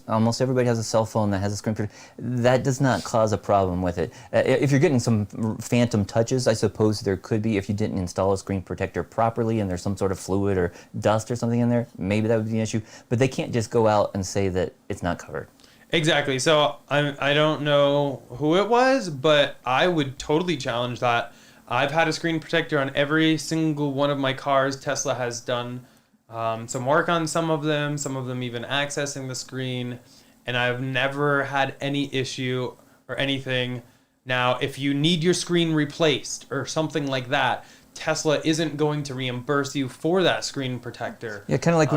almost everybody has a cell phone that has a screen protector. That does not cause a problem with it. If you're getting some phantom touches, I suppose there could be if you didn't install a screen protector properly and there's some sort of fluid or dust or something in there. Maybe that would be an issue. But they can't just go out and say that it's not covered. Exactly. So I don't know who it was, but I would totally challenge that. I've had a screen protector on every single one of my cars. Tesla has done some work on some of them even accessing the screen, and I've never had any issue or anything. Now, if you need your screen replaced or something like that, Tesla isn't going to reimburse you for that screen protector. Yeah, kind of like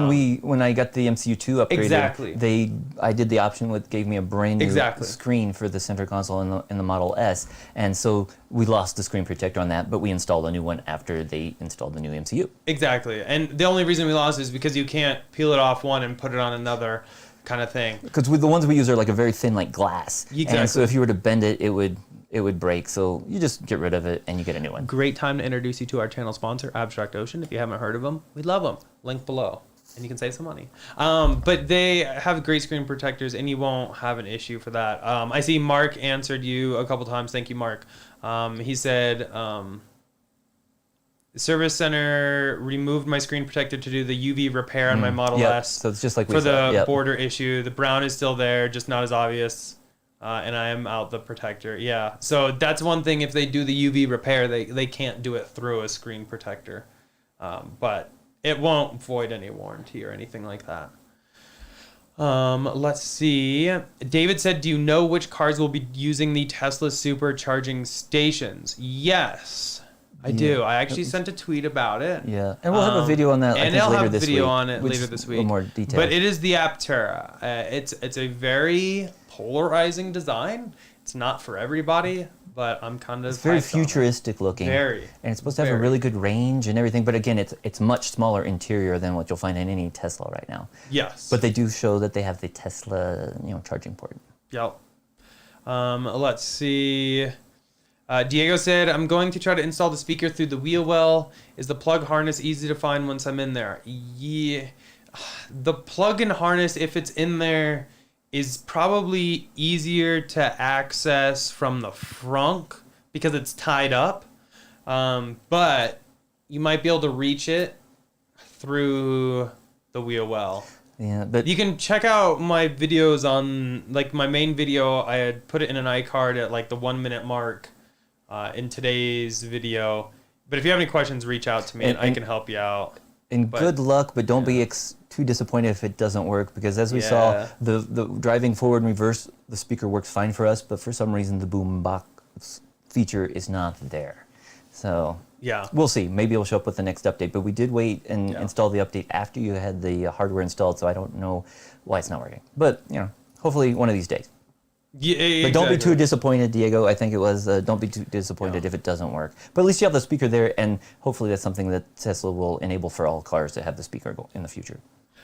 when I got the MCU2 upgraded. Exactly. I did the option gave me a brand new screen for the center console in the Model S, and so we lost the screen protector on that, but we installed a new one after they installed the new MCU. Exactly, and the only reason we lost is because you can't peel it off one and put it on another kind of thing. Because the ones we use are like a very thin, like glass. Exactly. And so if you were to bend it, it would break. So you just get rid of it and you get a new one. Great time to introduce you to our channel sponsor, Abstract Ocean. If you haven't heard of them, we love them. Link below. And you can save some money. But they have great screen protectors and you won't have an issue for that. I see Mark answered you a couple times. Thank you, Mark. He said, the service center removed my screen protector to do the UV repair on my Model S. So it's just like for the border issue. The brown is still there, just not as obvious. And I am out the protector. Yeah. So that's one thing. If they do the UV repair, they can't do it through a screen protector. But it won't void any warranty or anything like that. Let's see. David said, do you know which cars will be using the Tesla supercharging stations? Yes. I do. I actually sent a tweet about it. Yeah, and we'll have a video on that. And I'll have a video on it later this week. A little more detail. But it is the Aptera. It's a very polarizing design. It's not for everybody, but I'm kind of. It's very futuristic looking. Very. And it's supposed to have a really good range and everything. But again, it's much smaller interior than what you'll find in any Tesla right now. Yes. But they do show that they have the Tesla, charging port. Yep. Let's see. Diego said, I'm going to try to install the speaker through the wheel well. Is the plug harness easy to find once I'm in there? Yeah. The plug and harness, if it's in there, is probably easier to access from the front because it's tied up. But you might be able to reach it through the wheel well. Yeah, but You can check out my videos on, like, my main video. I had put it in an iCard at like the 1 minute mark in today's video. But if you have any questions, reach out to me and I can help you out. And good luck, but don't be too disappointed if it doesn't work, because as we saw, the driving forward and reverse, the speaker works fine for us, but for some reason the Boombox feature is not there. So we'll see. Maybe it'll show up with the next update, but we did wait and install the update after you had the hardware installed, so I don't know why it's not working. But, you know, hopefully one of these days. Yeah, but don't be too disappointed, Diego. I think it was, don't be too disappointed if it doesn't work. But at least you have the speaker there, and hopefully that's something that Tesla will enable for all cars to have the speaker in the future.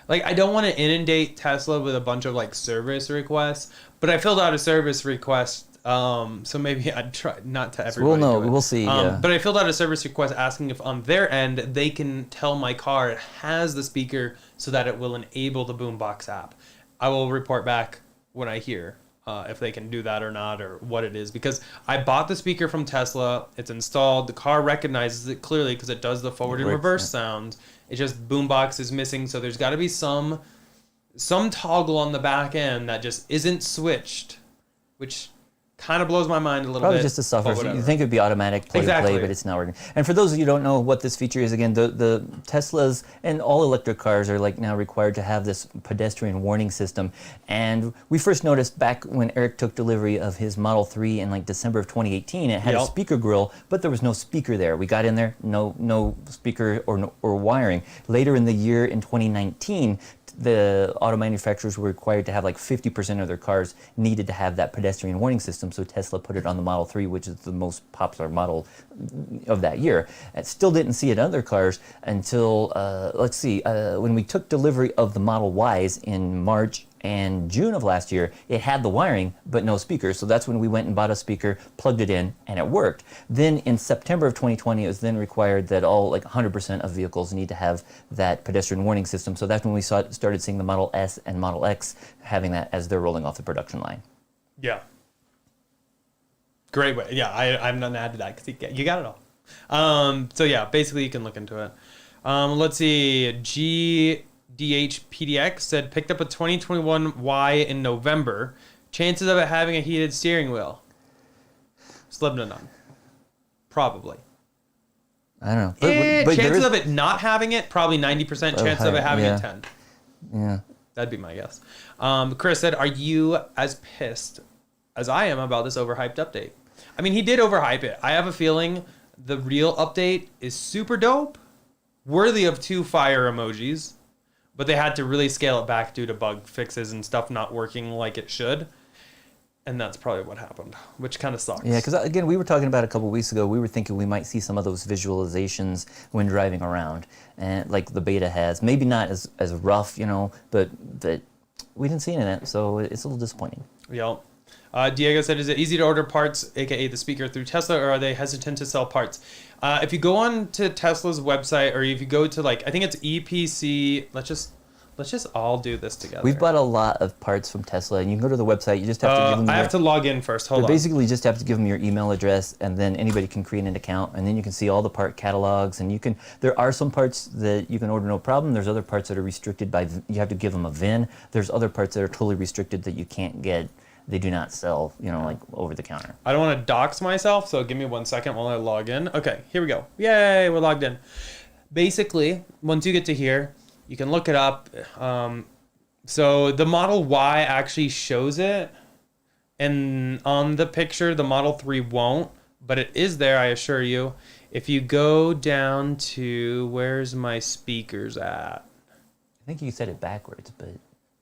Like, I don't want to inundate Tesla with a bunch of, like, service requests, but I filled out a service request, so maybe I'd try, not to everybody. So we'll see. But I filled out a service request asking if on their end they can tell my car it has the speaker so that it will enable the Boombox app. I will report back when I hear. If they can do that or not, or what it is, because I bought the speaker from Tesla. It's installed. The car recognizes it clearly because it does the forward and reverse sound. It's just Boombox is missing, so there's got to be some toggle on the back end that just isn't switched, which kind of blows my mind a little bit. Probably just a software. You think it'd be automatic play, but it's not working. And for those of you who don't know what this feature is, again, the Teslas and all electric cars are like now required to have this pedestrian warning system. And we first noticed back when Eric took delivery of his Model 3 in like December of 2018, it had a speaker grill, but there was no speaker there. We got in there, no speaker or wiring. Later in the year in 2019, the auto manufacturers were required to have like 50% of their cars needed to have that pedestrian warning system, so Tesla put it on the Model 3, which is the most popular model of that year. It still didn't see it in other cars until, when we took delivery of the Model Ys in March and June of last year. It had the wiring, but no speaker, so that's when we went and bought a speaker, plugged it in, and it worked. Then in September of 2020, it was then required that all, like 100% of vehicles need to have that pedestrian warning system, so that's when we started seeing the Model S and Model X having that as they're rolling off the production line. Yeah. Great way. Yeah, I'm not add to that because you got it all. So yeah, basically you can look into it. Let's see. GDHPDX said picked up a 2021 Y in November. Chances of it having a heated steering wheel? Slim to none. Probably. I don't know. But chances of it not having it, probably 90%. Chances of it having it, 10. Yeah. That'd be my guess. Chris said, are you as pissed as I am about this overhyped update? I mean, he did overhype it. I have a feeling the real update is super dope, worthy of 2 fire emojis, but they had to really scale it back due to bug fixes and stuff not working like it should. And that's probably what happened, which kind of sucks. Yeah, because again, we were talking about a couple weeks ago, we were thinking we might see some of those visualizations when driving around, and like the beta has. Maybe not as rough, but we didn't see any of that, so it's a little disappointing. Yep. Diego said, is it easy to order parts, aka the speaker, through Tesla, or are they hesitant to sell parts? If you go on to Tesla's website, or if you go to I think it's EPC, let's just all do this together. We've bought a lot of parts from Tesla, and you can go to the website. You just have to give them. I have to log in first. Hold on. Basically, just have to give them your email address, and then anybody can create an account, and then you can see all the part catalogs, and you can. There are some parts that you can order no problem. There's other parts that are restricted by. You have to give them a VIN. There's other parts that are totally restricted that you can't get. They do not sell, like over the counter. I don't want to dox myself, so give me 1 second while I log in. Okay, here we go. Yay, we're logged in. Basically, once you get to here, you can look it up. So the Model Y actually shows it, and on the picture, the Model 3 won't, but it is there, I assure you. If you go down to, where's my speakers at? I think you said it backwards, but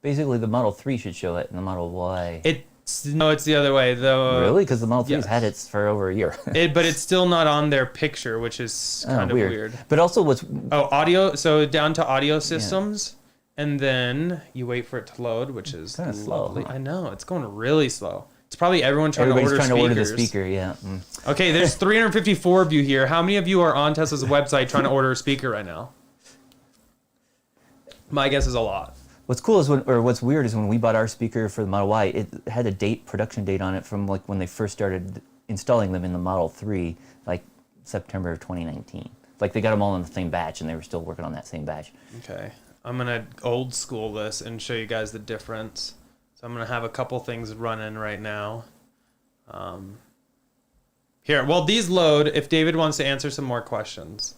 basically the Model 3 should show it, and the Model Y... No, it's the other way, though. Really? Because the Model 3's had it for over a year. But it's still not on their picture, which is kind of weird. But also audio, so down to audio systems, and then you wait for it to load, which is kind of slow. I know, it's going really slow. It's probably everyone's trying to order the speaker, yeah. Okay, there's 354 of you here. How many of you are on Tesla's website trying to order a speaker right now? My guess is a lot. What's cool is what's weird is when we bought our speaker for the Model Y, it had a production date on it from like when they first started installing them in the Model 3, like September of 2019. Like they got them all in the same batch, and they were still working on that same batch. Okay, I'm gonna old school this and show you guys the difference. So I'm gonna have a couple things running right now. Here, while these load, if David wants to answer some more questions.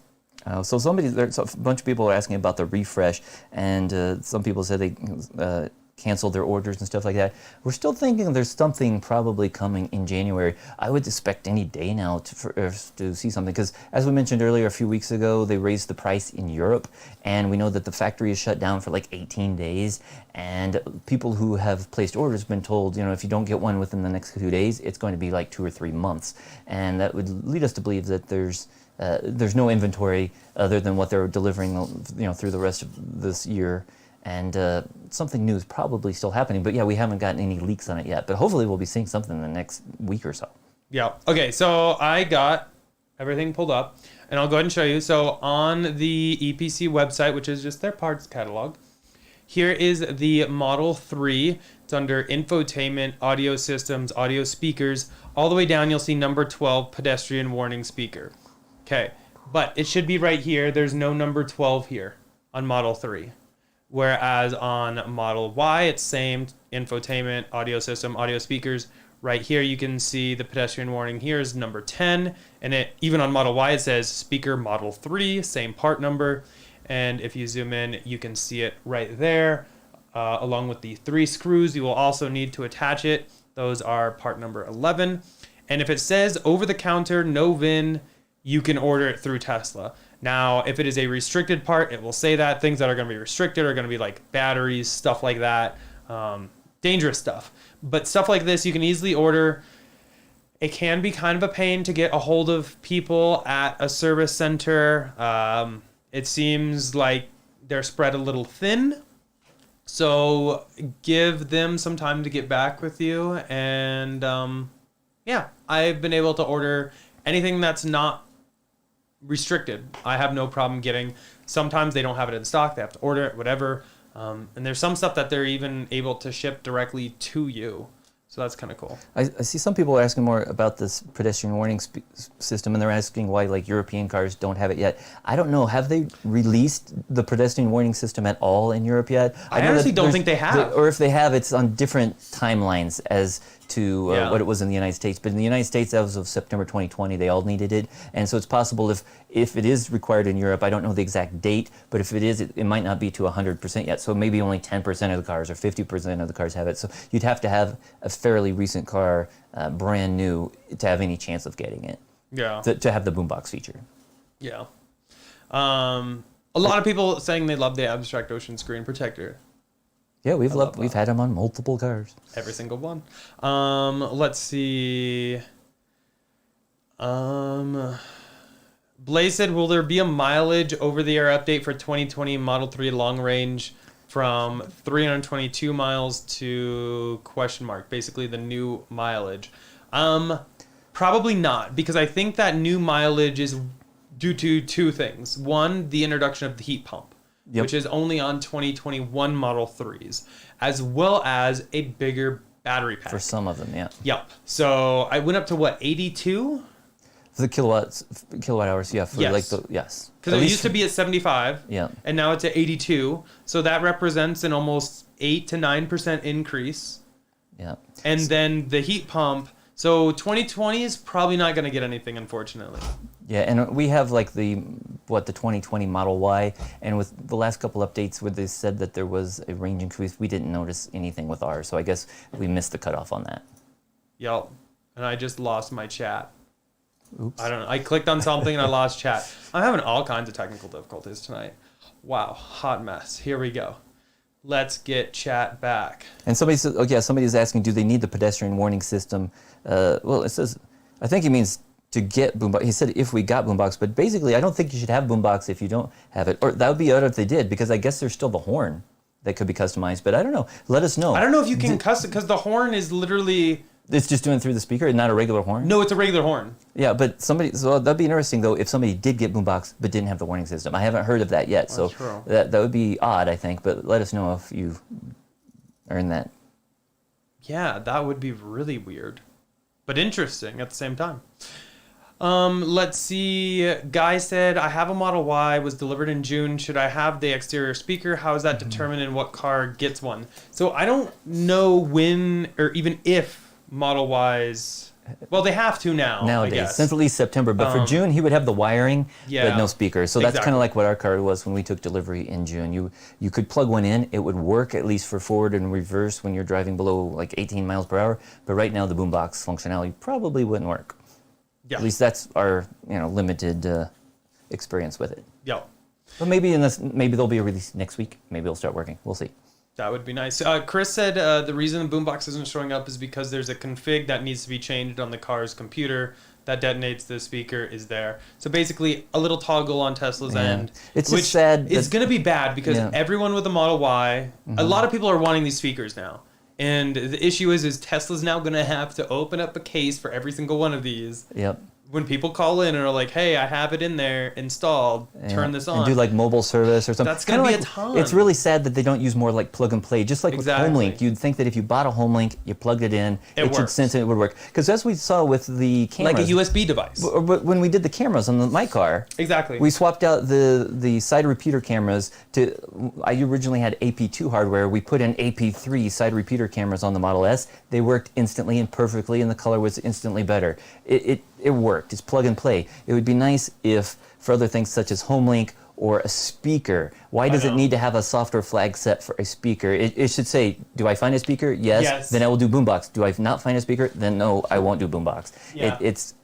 So a bunch of people are asking about the refresh, and some people said they canceled their orders and stuff like that. We're still thinking there's something probably coming in January. I would expect any day now to see something, because as we mentioned earlier, a few weeks ago, they raised the price in Europe, and we know that the factory is shut down for like 18 days, and people who have placed orders have been told, if you don't get one within the next 2 days, it's going to be like 2 or 3 months, and that would lead us to believe that there's no inventory other than what they're delivering, through the rest of this year. And something new is probably still happening. But yeah, we haven't gotten any leaks on it yet. But hopefully we'll be seeing something in the next week or so. Yeah. Okay, so I got everything pulled up, and I'll go ahead and show you. So on the EPC website, which is just their parts catalog, here is the Model 3. It's under infotainment, audio systems, audio speakers. All the way down, you'll see number 12, pedestrian warning speaker. Okay, but it should be right here. There's no number 12 here on Model 3. Whereas on Model Y, it's same infotainment, audio system, audio speakers. Right here, you can see the pedestrian warning here is number 10. And even on Model Y, it says speaker Model 3, same part number. And if you zoom in, you can see it right there. Along with the 3 screws, you will also need to attach it. Those are part number 11. And if it says over the counter, no VIN, you can order it through Tesla. Now, if it is a restricted part, it will say that. Things that are going to be restricted are going to be like batteries, stuff like that, dangerous stuff. But stuff like this, you can easily order. It can be kind of a pain to get a hold of people at a service center. It seems like they're spread a little thin. So give them some time to get back with you. And yeah, I've been able to order anything that's not restricted. I have no problem getting. Sometimes they don't have it in stock. They have to order it, whatever. And there's some stuff that they're even able to ship directly to you. So that's kind of cool. I see some people are asking more about this pedestrian warning system, and they're asking why like European cars don't have it yet. I don't know. Have they released the pedestrian warning system at all in Europe yet? I honestly don't think they have. Or if they have, it's on different timelines as to what it was in the United States. But in the United States, as of September 2020, they all needed it. And so it's possible if it is required in Europe, I don't know the exact date, but if it is, it might not be to 100% yet. So maybe only 10% of the cars or 50% of the cars have it. So you'd have to have a fairly recent car, brand new, to have any chance of getting it. Yeah. To have the Boombox feature. Yeah. A lot of people saying they love the abstract ocean screen protector. Yeah, we've had them on multiple cars. Every single one. Let's see. Blaze said, will there be a mileage over-the-air update for 2020 Model 3 long range from 322 miles to ? Basically the new mileage. Probably not, because I think that new mileage is due to 2 things. One, the introduction of the heat pump. Yep. Which is only on 2021 Model 3s, as well as a bigger battery pack. For some of them, yeah. Yep. So I went up to what, 82? For the kilowatt hours, yeah. For yes. Yes. Because it used to be at 75. Yeah. And now it's at 82. So that represents an almost 8 to 9% increase. Yeah. And then the heat pump. So 2020 is probably not going to get anything, unfortunately. Yeah, and we have like the 2020 Model Y, and with the last couple updates where they said that there was a range increase, we didn't notice anything with ours, so I guess we missed the cutoff on that. Yep, and I just lost my chat. Oops. I don't know. I clicked on something and I lost chat. I'm having all kinds of technical difficulties tonight. Wow, hot mess. Here we go. Let's get chat back. And somebody says, somebody's asking, do they need the pedestrian warning system? Well, it says, I think he means to get Boombox. He said if we got Boombox, but basically I don't think you should have Boombox if you don't have it. Or that would be odd if they did, because I guess there's still the horn that could be customized, but I don't know. Let us know. I don't know if you can custom, because the horn is literally It's just doing through the speaker and not a regular horn? No, it's a regular horn. Yeah, but so that'd be interesting, though, if somebody did get Boombox but didn't have the warning system. I haven't heard of that yet, so true. that would be odd, I think, but let us know if you've earned that. Yeah, that would be really weird, but interesting at the same time. Let's see. Guy said, I have a Model Y, was delivered in June. Should I have the exterior speaker? How is that determined and what car gets one? So I don't know when or even if Model Ys... Well, they have to now, Nowadays, I guess. since at least September. But for June, he would have the wiring, Yeah. but no speakers. So that's Exactly. kind of like what our car was when we took delivery in June. You could plug one in. It would work at least for forward and reverse when you're driving below like 18 miles per hour. But right now, the Boombox functionality probably wouldn't work. Yeah. At least that's our limited experience with it. Yeah. But maybe there'll be a release next week. Maybe it'll start working. We'll see. That would be nice. Chris said the reason the Boombox isn't showing up is because there's a config that needs to be changed on the car's computer that detonates the speaker is there. So basically, a little toggle on Tesla's end. It's which just sad. It's going to be bad because Yeah. everyone with a Model Y, a lot of people are wanting these speakers now. And the issue is Tesla's now going to have to open up a case for every single one of these. Yep. When people call in and are like, hey, I have it in there installed, turn this on. And do like mobile service or something. That's gonna Kinda be like, a ton. It's really sad that they don't use more like plug and play. Just like Exactly. with HomeLink, you'd think that if you bought a HomeLink, you plugged it in, it should works. sense it would work. Because as we saw with the cameras, like a USB device. when we did the cameras on my car, Exactly. we swapped out the side repeater cameras to. I originally had AP2 hardware. We put in AP3 side repeater cameras on the Model S. They worked instantly and perfectly, and the color was instantly better. It worked. It's plug and play. It would be nice if for other things such as HomeLink or a speaker. Why does it need to have a software flag set for a speaker? It should say, do I find a speaker? Yes. Then I will do Boombox. Do I not find a speaker? Then no, I won't do Boombox. Yeah. It's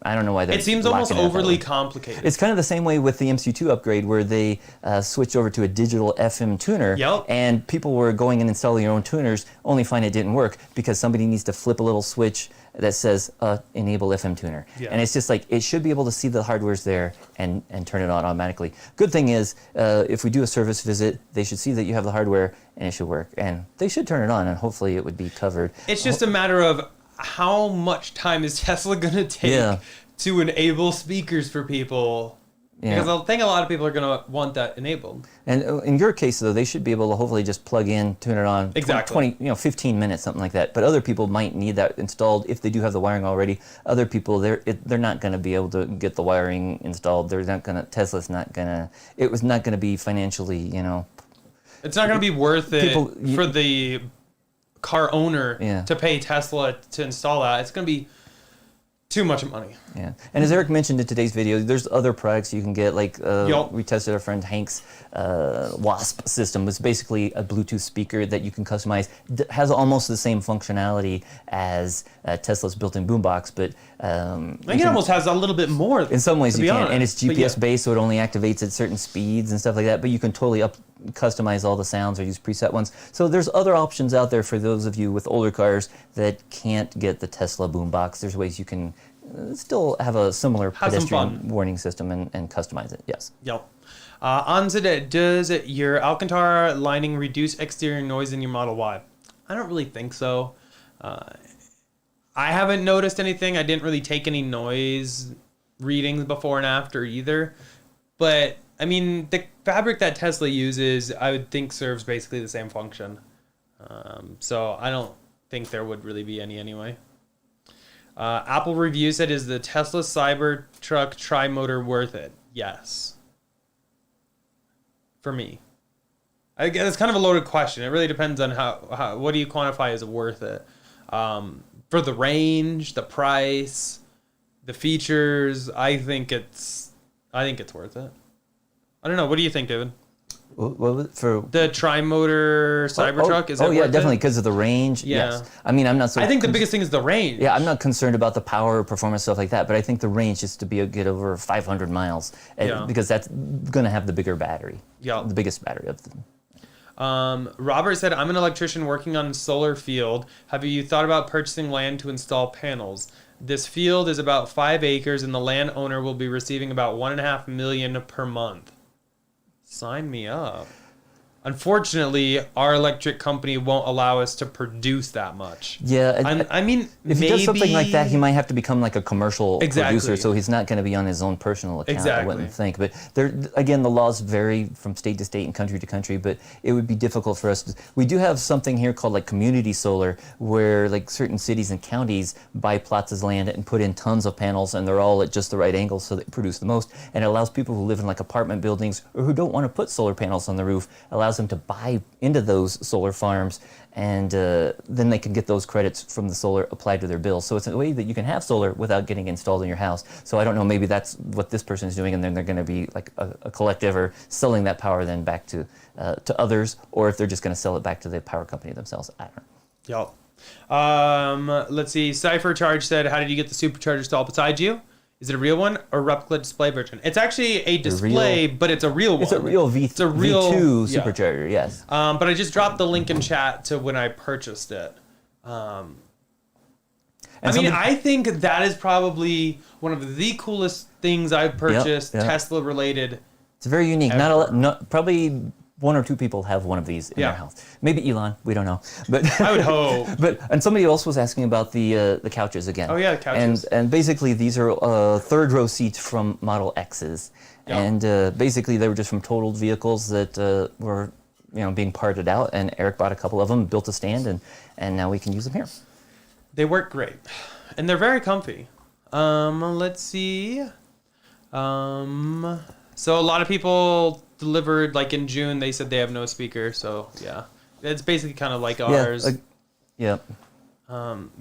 I don't know why they're It seems almost lacking that overly way. complicated. It's kind of the same way with the MC2 upgrade where they switched over to a digital FM tuner, Yep. and people were going and installing their own tuners, only find it didn't work because somebody needs to flip a little switch that says enable FM tuner. Yeah. And it's just like, it should be able to see the hardware's there and turn it on automatically. Good thing is, if we do a service visit, they should see that you have the hardware and it should work. And they should turn it on and hopefully it would be covered. It's just a matter of how much time is Tesla going to take Yeah. to enable speakers for people. Yeah. Because I think a lot of people are going to want that enabled. And in your case, though, they should be able to hopefully just plug in, turn it on, Exactly. 20, 15 minutes, something like that. But other people might need that installed if they do have the wiring already. Other people, they're not going to be able to get the wiring installed. They're not going to. Tesla's not going to. It was not going to be financially, It's not going to be worth it for the car owner Yeah. to pay Tesla to install that. It's going to be too much money. Yeah, and as Eric mentioned in today's video, there's other products you can get. Like Yup. we tested our friend Hank's Wasp system. It's basically a Bluetooth speaker that you can customize. Has almost the same functionality as Tesla's built-in Boombox, but I think it almost has a little bit more. in some ways to you be can. honest. And it's But GPS yeah. based, so it only activates at certain speeds and stuff like that. But you can totally customize all the sounds or use preset ones. So there's other options out there for those of you with older cars that can't get the Tesla Boombox. There's ways you can still have a similar Have some pedestrian fun. warning system and customize it. Yes. Yep. Anzad, does your Alcantara lining reduce exterior noise in your Model Y? I don't really think so. I haven't noticed anything. I didn't really take any noise readings before and after either. But, I mean, the fabric that Tesla uses, I would think serves basically the same function. So I don't think there would really be any anyway. Apple Review said, is the Tesla Cybertruck tri-motor worth it? Yes. For me. I guess it's kind of a loaded question. It really depends on how what do you quantify as worth it. For the range, the price, the features, I think it's worth it. I don't know. What do you think, David? What for The tri-motor Cybertruck, is it yeah, worth definitely it? because of the range. Yeah. Yes. I mean, I'm not so. I think the biggest thing is the range. Yeah, I'm not concerned about the power, performance, stuff like that, but I think the range is to get over 500 miles Yeah. because that's going to have the bigger battery. Yeah. The biggest battery of them. Robert said, I'm an electrician working on a solar field. Have you thought about purchasing land to install panels? This field is about 5 acres and the landowner will be receiving about $1.5 million per month. Sign me up. unfortunately, our electric company won't allow us to produce that much. Yeah, I mean, if he does something like that, he might have to become like a commercial Exactly. producer, so he's not going to be on his own personal account. I Exactly. wouldn't think. But there, again, the laws vary from state to state and country to country. But it would be difficult for us. We do have something here called like community solar, where like certain cities and counties buy plots of land and put in tons of panels, and they're all at just the right angle, so they produce the most. And it allows people who live in like apartment buildings or who don't want to put solar panels on the roof, allows them to buy into those solar farms, and then they can get those credits from the solar applied to their bill. So it's a way that you can have solar without getting installed in your house. So I don't know, maybe that's what this person is doing, and then they're going to be like a collective or selling that power then back to others, or if they're just going to sell it back to the power company themselves. I don't know. Yup. Let's see. Cyphercharge said, how did you get the Supercharger stall beside you? Is it a real one or replica display version? It's actually a display, but it's a real one. It's a real V2 yeah. Supercharger, yes. But I just dropped the link in chat to when I purchased it. I think that is probably one of the coolest things I've purchased, Yep. Tesla related. It's very unique. Ever. Probably one or two people have one of these in their house. Maybe Elon, we don't know. But I would hope. And somebody else was asking about the couches again. Oh yeah, the couches. And basically these are third row seats from Model X's. Yeah. And basically they were just from totaled vehicles that were being parted out, and Eric bought a couple of them, built a stand, and now we can use them here. They work great, and they're very comfy. Let's see. So a lot of people delivered like in June. They said they have no speaker. So yeah, it's basically kind of like ours. Yeah.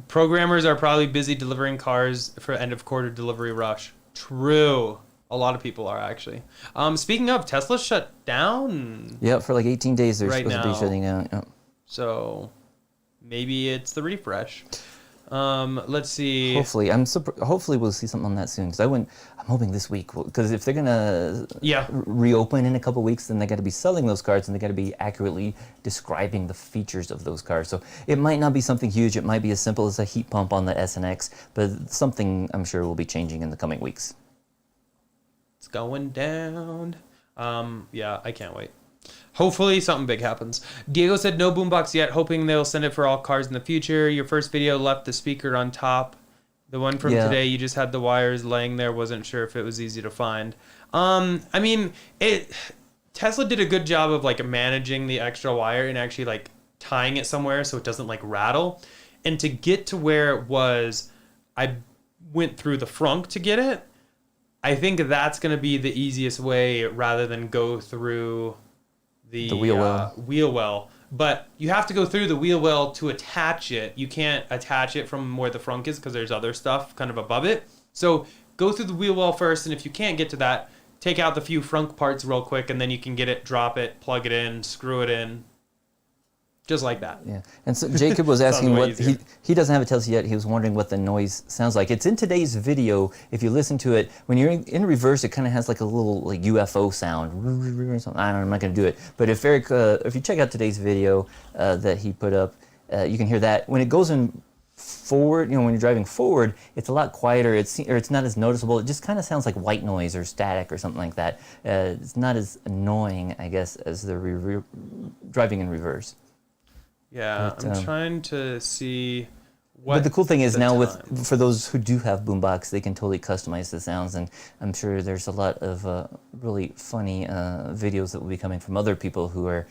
Programmers are probably busy delivering cars for end of quarter delivery rush. True. A lot of people are actually. Speaking of, Tesla shut down. Yeah, for like 18 days they're Right supposed to be now. shutting down. Yeah. So maybe it's the refresh. Let's see. Hopefully we'll see something on that soon. Because I'm hoping this week, because if they're gonna reopen in a couple weeks, then they got to be selling those cars, and they got to be accurately describing the features of those cars. So it might not be something huge. It might be as simple as a heat pump on the S and X, but something I'm sure will be changing in the coming weeks. It's going down. Yeah, I can't wait. Hopefully something big happens. Diego said no Boombox yet, hoping they'll send it for all cars in the future. Your first video left the speaker on top. The one from today, you just had the wires laying there. Wasn't sure if it was easy to find. I mean, Tesla did a good job of like managing the extra wire and actually like tying it somewhere so it doesn't like rattle. And to get to where it was, I went through the frunk to get it. I think that's going to be the easiest way rather than go through the wheel well. But you have to go through the wheel well to attach it. You can't attach it from where the frunk is because there's other stuff kind of above it. So go through the wheel well first, and if you can't get to that, take out the few frunk parts real quick, and then you can get it, drop it, plug it in, screw it in. Just like that. Yeah, and so Jacob was asking what he doesn't have a Tesla yet. He was wondering what the noise sounds like. It's in today's video. If you listen to it, when you're in reverse, it kind of has like a little like UFO sound. I don't know. I'm not going to do it. But if you check out today's video that he put up, you can hear that. When it goes in forward, when you're driving forward, it's a lot quieter. It's not as noticeable. It just kind of sounds like white noise or static or something like that. It's not as annoying, I guess, as the driving in reverse. Yeah, I'm trying to see what. But the cool thing is now for those who do have Boombox, they can totally customize the sounds, and I'm sure there's a lot of really funny videos that will be coming from other people who are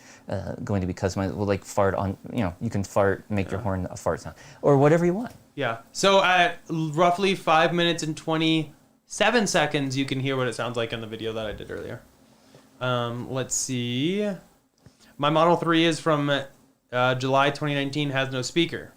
going to be customized. Well, like fart on, you can fart, make your horn a fart sound, or whatever you want. Yeah. So at roughly 5 minutes and 27 seconds, you can hear what it sounds like in the video that I did earlier. Let's see. My Model 3 is from July 2019, has no speaker.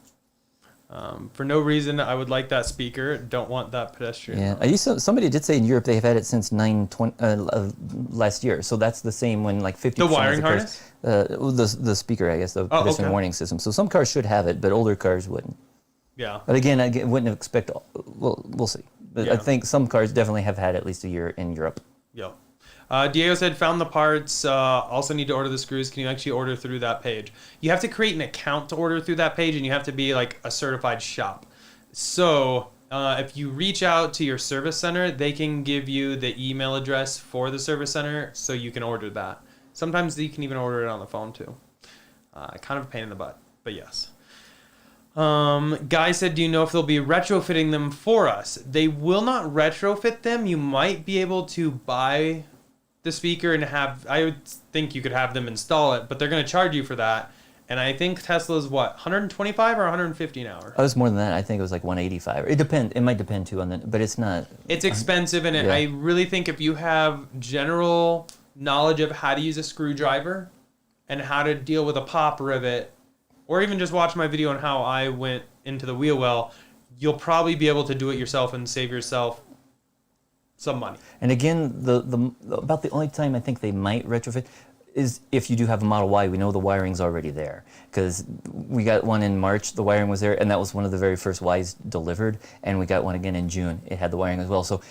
For no reason, I would like that speaker. Don't want that pedestrian. Yeah, somebody did say in Europe they've had it since last year. So that's the same when like 50%. The wiring harness? The speaker, I guess, the pedestrian warning system. So some cars should have it, but older cars wouldn't. Yeah. But again, I wouldn't expect. We'll see. But I think some cars definitely have had at least a year in Europe. Yeah. Diego said, found the parts, also need to order the screws. Can you actually order through that page? You have to create an account to order through that page, and you have to be like a certified shop. So if you reach out to your service center, they can give you the email address for the service center so you can order that. Sometimes you can even order it on the phone too. Kind of a pain in the butt, but yes. Guy said, do you know if they'll be retrofitting them for us? They will not retrofit them. You might be able to buy the speaker and I would think you could have them install it, but they're going to charge you for that. And I think Tesla's what, 125 or 150 an hour? Oh, it's more than that. I think it was like 185. It might depend too on the, but it's not. It's expensive, and I really think if you have general knowledge of how to use a screwdriver and how to deal with a pop rivet, or even just watch my video on how I went into the wheel well, you'll probably be able to do it yourself and save yourself some money. And again, about the only time I think they might retrofit is if you do have a Model Y. We know the wiring's already there, because we got one in March, the wiring was there, and that was one of the very first Ys delivered, and we got one again in June. It had the wiring as well. So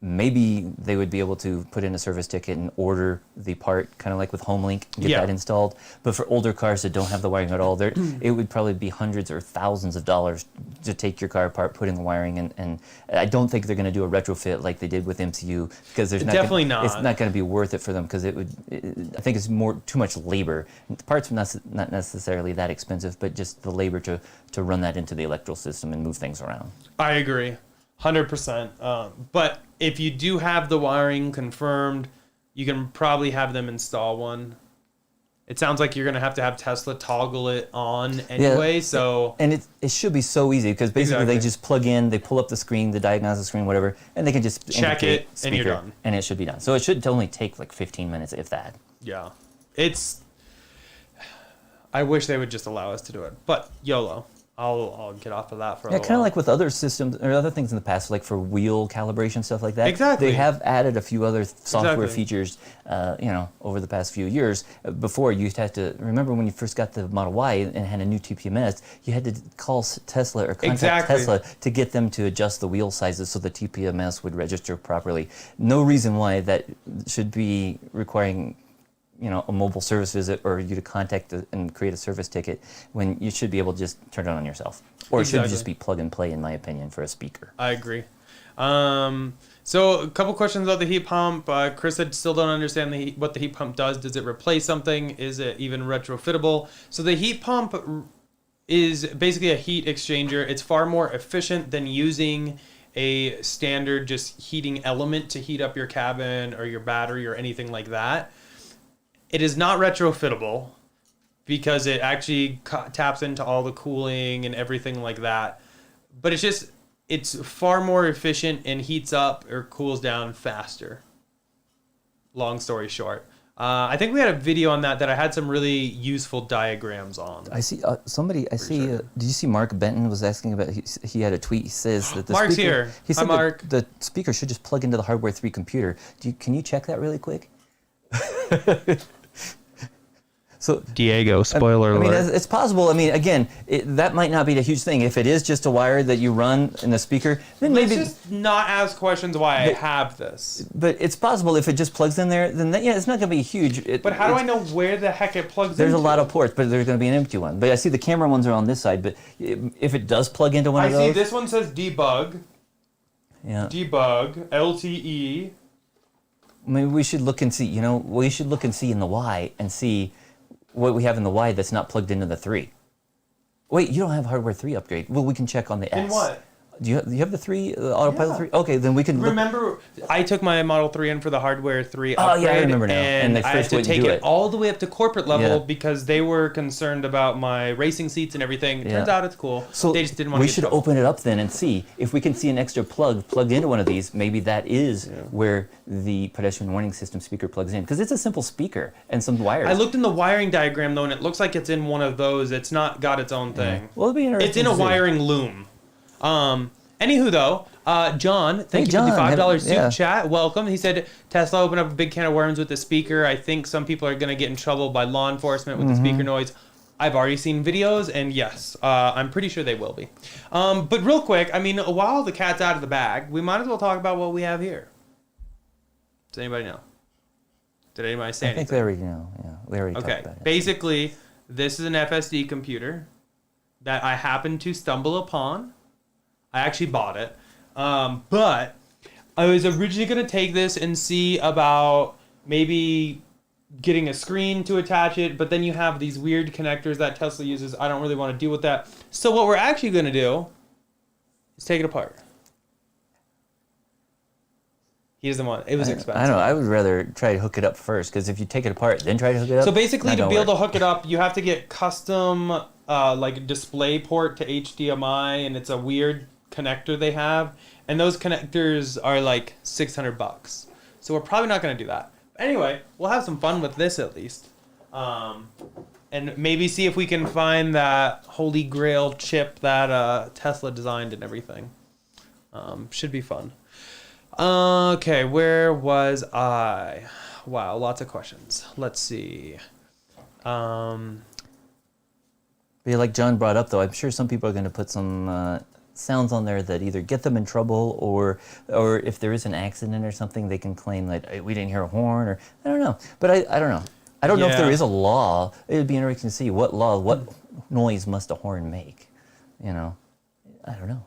maybe they would be able to put in a service ticket and order the part, kind of like with HomeLink, get that installed. But for older cars that don't have the wiring at all, it would probably be hundreds or thousands of dollars to take your car apart, put in the wiring, and I don't think they're going to do a retrofit like they did with MCU, because there's not definitely gonna, not. It's not going to be worth it for them, because I think it's too much labor. The parts are not necessarily that expensive, but just the labor to run that into the electrical system and move things around. I agree. 100%. But if you do have the wiring confirmed, you can probably have them install one. It sounds like you're going to have Tesla toggle it on anyway. So and it should be so easy, because basically Exactly. they just plug in, they pull up the screen, the diagnostic screen, whatever, and they can just check indicate it speaker, and you're done. and it should be done. So it should only take like 15 minutes, if that. Yeah. I wish they would just allow us to do it. But YOLO. I'll get off of that for a little kind of while. like with other systems or other things in the past, like for wheel calibration, stuff like that. Exactly. They have added a few other software Exactly. features, over the past few years. Before, you had to remember when you first got the Model Y and had a new TPMS, you had to call Tesla or contact Tesla to get them to adjust the wheel sizes so the TPMS would register properly. No reason why that should be requiring a mobile service visit or you to contact and create a service ticket, when you should be able to just turn it on yourself. Or it should just be plug and play, in my opinion, for a speaker. I agree. So a couple questions about the heat pump. Chris said, still don't understand what the heat pump does. Does it replace something? Is it even retrofittable? So the heat pump is basically a heat exchanger. It's far more efficient than using a standard just heating element to heat up your cabin or your battery or anything like that. It is not retrofittable because it actually taps into all the cooling and everything like that. But it's far more efficient and heats up or cools down faster. Long story short. I think we had a video on that I had some really useful diagrams on. I see did you see Mark Benton was asking about, he had a tweet, he says that the Mark's speaker, here. he said Hi, Mark. the speaker should just plug into the Hardware 3 computer. Can you check that really quick? So Diego, spoiler I mean, alert. it's possible. I mean, again, that might not be a huge thing. If it is just a wire that you run in the speaker, then Let's maybe. just not ask questions why I have this. But it's possible if it just plugs in there, then it's not going to be huge. But how do I know where the heck it plugs There's into? a lot of ports, but there's going to be an empty one. But I see the camera ones are on this side. But if it does plug into one of those, I see this one says debug. Yeah. Debug LTE. Maybe we should look and see. We should look and see in the Y and see what we have in the Y that's not plugged into the 3. Wait, you don't have Hardware 3 upgrade. Well, we can check on the S. In what? Do you have the 3, Autopilot 3? Okay, then we can look. Remember, I took my Model 3 in for the Hardware 3 Oh, upgrade. yeah, I remember now. And they I had first to wouldn't take do it it. all the way up to corporate level Yeah. because they were concerned about my racing seats and everything. Turns out it's cool. So they just didn't want we to should open it up then and see if we can see an extra plug plugged into one of these. Maybe that is where the pedestrian warning system speaker plugs in, because it's a simple speaker and some wires. I looked in the wiring diagram though, and it looks like it's in one of those. It's not got its own thing. Well, it'll be interesting. It's in a to see. wiring loom. Anywho though, John, thank you John, for the $5 super yeah. chat. Welcome. He said Tesla opened up a big can of worms with the speaker. I think some people are going to get in trouble by law enforcement with the speaker noise. I've already seen videos, and yes, I'm pretty sure they will be. But real quick, I mean, while the cat's out of the bag, we might as well talk about what we have here. Does anybody know? Did anybody say I anything? think they already know. Yeah, we already talked Okay, about it. basically, this is an FSD computer that I happened to stumble upon. I actually bought it. But I was originally going to take this and see about maybe getting a screen to attach it, but then you have these weird connectors that Tesla uses. I don't really want to deal with that. So what we're actually going to do is take it apart. He doesn't want it. It was expensive. I know. I would rather try to hook it up first, because if you take it apart, then try to hook it up. So basically, to be able to hook it up, you have to get custom like display port to HDMI, and it's a weird connector they have, and those connectors are like $600. So we're probably not going to do that. Anyway, we'll have some fun with this at least, and maybe see if we can find that holy grail chip that Tesla designed and everything. Should be fun. Okay, where was I? Wow, lots of questions. Let's see. Yeah, like John brought up, though, I'm sure some people are going to put some sounds on there that either get them in trouble, or if there is an accident or something, they can claim that hey, we didn't hear a horn, or I don't know. But I don't know. I don't know if there is a law. It would be interesting to see what noise must a horn make. You know, I don't know.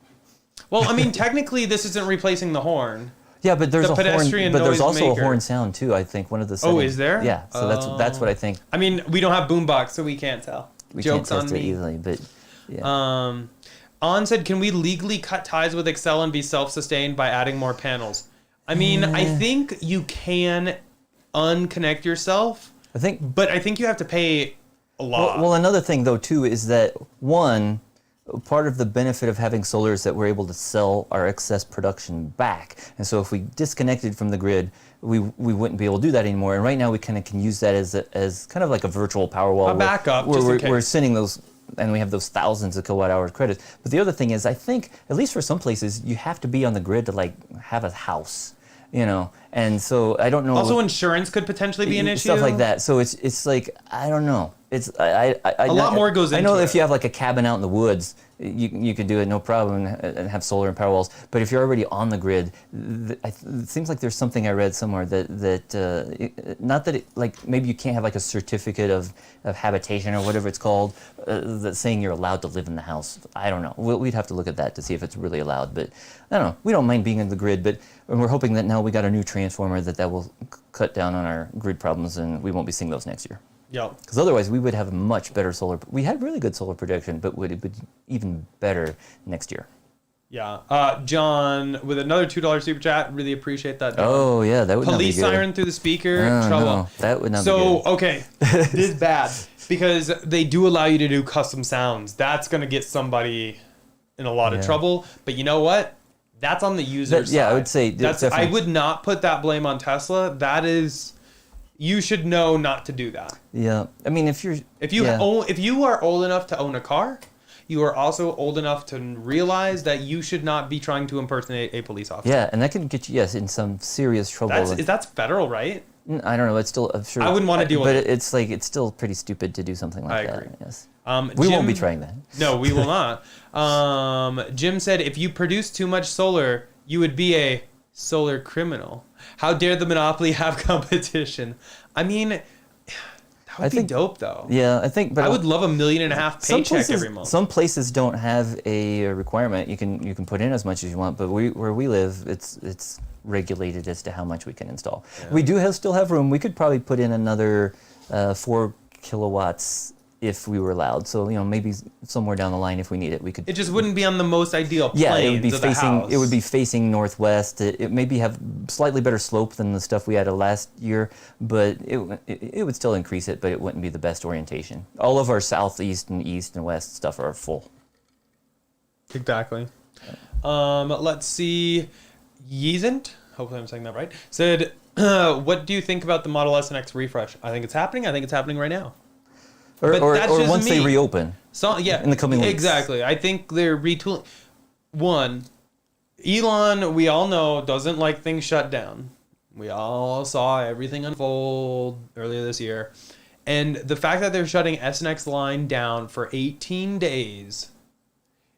Well, I mean, technically, this isn't replacing the horn. Yeah, but there's The a horn. pedestrian But there's noise also maker. a horn sound too. I think one of the Oh, settings. is there? Yeah. So that's what I think. I mean, we don't have Boombox, so we can't tell. We Jokes can't on test it me. easily, but yeah. On said, can we legally cut ties with Excel and be self-sustained by adding more panels? I mean, I think you can unconnect yourself, I think. but I think you have to pay a lot. Well, another thing though too is that one part of the benefit of having solar is that we're able to sell our excess production back, and so if we disconnected from the grid, we wouldn't be able to do that anymore. And right now we kind of can use that as kind of like a virtual power wall. A backup, where just in we're case. sending those. And we have those thousands of kilowatt hours credits. But the other thing is, I think, at least for some places, you have to be on the grid to like have a house, you know. And so I don't know. Also, insurance could potentially be an issue. Stuff like that. So it's like I don't know. It's a lot more goes I know into if it. you have like a cabin out in the woods, you could do it no problem and have solar and power walls. But if you're already on the grid, it seems like there's something I read somewhere that not that it, like maybe you can't have like a certificate of habitation or whatever it's called that's saying you're allowed to live in the house. I don't know. We'd have to look at that to see if it's really allowed. But I don't know. We don't mind being in the grid, but we're hoping that now we got a new transformer that will cut down on our grid problems, and we won't be seeing those next year. Yep. Because otherwise, we would have much better solar. We had really good solar projection, but would be even better next year. Yeah. John with another $2 super chat. Really appreciate that. John. Oh yeah, that would Police not be good. siren through the speaker. Oh, Trouble. no, that would not be So good. okay, this is bad because they do allow you to do custom sounds. That's gonna get somebody in a lot of Yeah. trouble. But you know what? That's on the user side. Yeah, I would say that's. I definitely. would not put that blame on Tesla. That is, you should know not to do that. Yeah, I mean, if you are old enough to own a car, you are also old enough to realize that you should not be trying to impersonate a police officer. Yeah, and that can get you in some serious trouble. That's federal, right? I don't know. It's still I'm sure. I wouldn't want to deal with but it. it's like it's still pretty stupid to do something like I that. agree. Yes. We Jim, won't be trying that. No, we will not. Jim said, if you produce too much solar, you would be a solar criminal. How dare the monopoly have competition? I mean, that would be dope, though. Yeah, I think. But I would love $1.5 million paycheck every month. Some places don't have a requirement. You can put in as much as you want, but where we live, it's regulated as to how much we can install. Yeah. We do still have room. We could probably put in another 4 kilowatts if we were allowed. So maybe somewhere down the line, if we need it, we could. It just wouldn't be on the most ideal planes. Yeah, it would be of the facing. house. It would be facing northwest. It maybe have slightly better slope than the stuff we had last year, but it would still increase it, but it wouldn't be the best orientation. All of our southeast and east and west stuff are full. Exactly. Let's see. Yeezent, hopefully I'm saying that right, said, what do you think about the Model S and X refresh? I think it's happening. I think it's happening right now. Or that's just once they me. reopen. So yeah, in the coming weeks. Exactly. I think they're retooling. One, Elon, we all know, doesn't like things shut down. We all saw everything unfold earlier this year. And the fact that they're shutting S and X line down for 18 days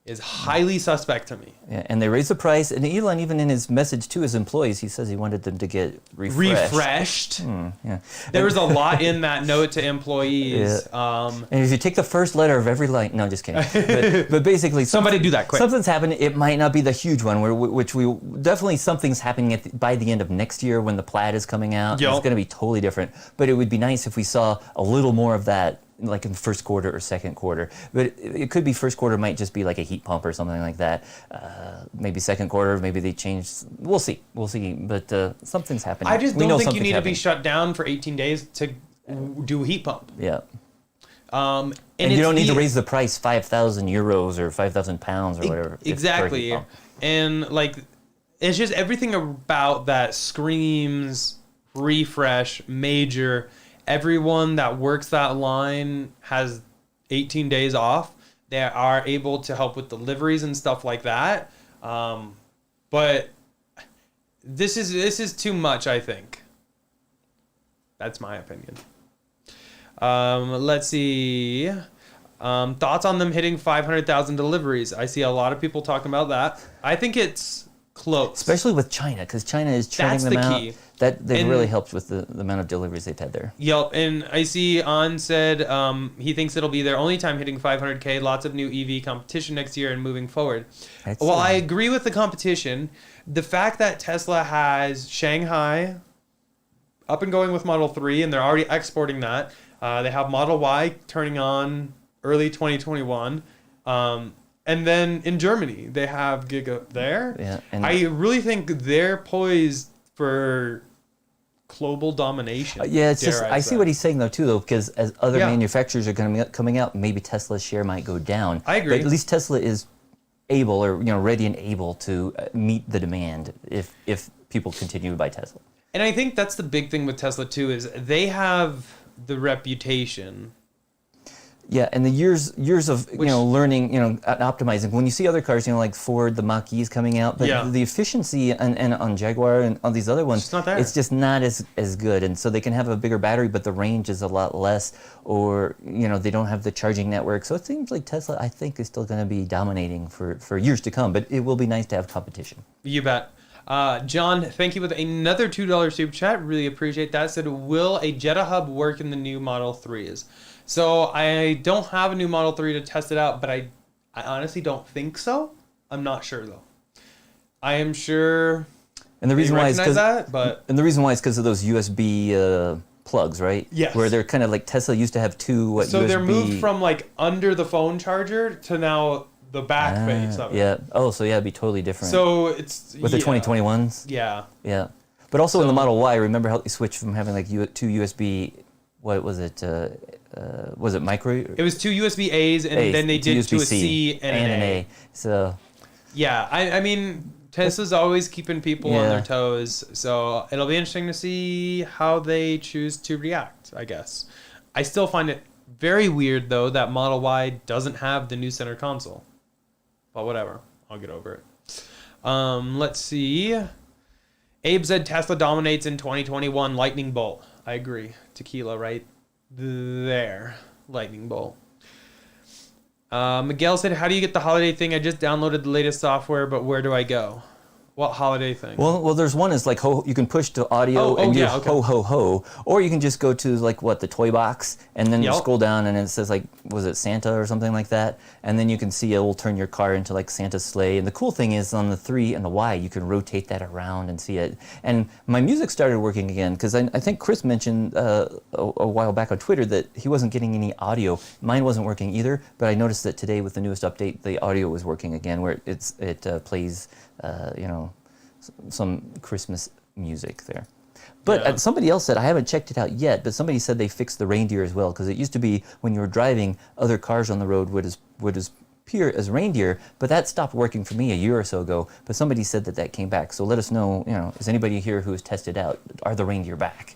is highly suspect to me. Yeah, and they raised the price. And Elon, even in his message to his employees, he says he wanted them to get refreshed. Yeah. There was a lot in that note to employees. Yeah. And if you take the first letter of every line, no, just kidding. But basically, somebody do that quick. Something's happening. It might not be the huge one, which we definitely something's happening by the end of next year when the Plaid is coming out. Yep. It's going to be totally different. But it would be nice if we saw a little more of that, like in the first quarter or second quarter. But it could be first quarter might just be like a heat pump or something like that. Maybe second quarter, maybe they change. We'll see. But something's happening. I just don't think you need to be shut down for 18 days to do a heat pump. Yeah. And you don't need to raise the price 5,000 euros or 5,000 pounds or whatever. Exactly. And like, it's just everything about that screams refresh, major. Everyone that works that line has 18 days off. They are able to help with deliveries and stuff like that. But this is too much, I think. That's my opinion. Let's see. Thoughts on them hitting 500,000 deliveries. I see a lot of people talking about that. I think it's close. Especially with China, because China is churning them out. Key. They've really helped with the amount of deliveries they've had there. Yep, and I see On said he thinks it'll be their only time hitting 500K. Lots of new EV competition next year and moving forward. I agree with the competition. The fact that Tesla has Shanghai up and going with Model 3, and they're already exporting that. They have Model Y turning on early 2021. And then in Germany, they have Giga there. Yeah, and I really think they're poised for global domination. Yeah, it's just I see what he's saying though, because as other manufacturers are going to be coming out, maybe Tesla's share might go down. I agree. But at least Tesla is able, or ready and able to meet the demand if people continue to buy Tesla. And I think that's the big thing with Tesla too, is they have the reputation. Yeah, and the years of learning, optimizing. When you see other cars, like Ford, the Mach-E's coming out, but the efficiency and on Jaguar and on these other ones, it's not there. It's just not as good. And so they can have a bigger battery, but the range is a lot less, or they don't have the charging network. So it seems like Tesla, I think, is still going to be dominating for years to come. But it will be nice to have competition. You bet. John, thank you with another $2 super chat. Really appreciate that. Said, will a Jetta hub work in the new Model 3s? So I don't have a new Model 3 to test it out, but I honestly don't think so. I'm not sure though. I am sure. And the reason why is because of those USB plugs, right? Yes. Where they're kind of like Tesla used to have two So USB... they're moved from like under the phone charger to now the back face of it. Yeah. Oh, so it'd be totally different. So it's with the 2021s. Yeah. Yeah. But also in the Model Y, remember how they switched from having like two USB. What was it? Was it micro? It was two USB A's, and then they did to a C and an A. So. Yeah, I mean, Tesla's always keeping people on their toes, so it'll be interesting to see how they choose to react, I guess. I still find it very weird, though, that Model Y doesn't have the new center console. But whatever, I'll get over it. Let's see. Abe said Tesla dominates in 2021. Lightning bolt. I agree. Tequila right there. Lightning bolt. Miguel said, how do you get the holiday thing? I just downloaded the latest software, but where do I go? What holiday thing? Well, there's one is like you can push to audio ho ho ho, or you can just go to like the toy box, and then you scroll down and it says like, was it Santa or something like that, and then you can see it will turn your car into like Santa's sleigh. And the cool thing is on the 3 and the Y, you can rotate that around and see it. And my music started working again because I think Chris mentioned a while back on Twitter that he wasn't getting any audio. Mine wasn't working either, but I noticed that today with the newest update, the audio was working again, where it plays. Some Christmas music there. But somebody else said, I haven't checked it out yet, but somebody said they fixed the reindeer as well, because it used to be when you were driving, other cars on the road would appear as reindeer, but that stopped working for me a year or so ago. But somebody said that came back. So let us know, is anybody here who has tested out, are the reindeer back?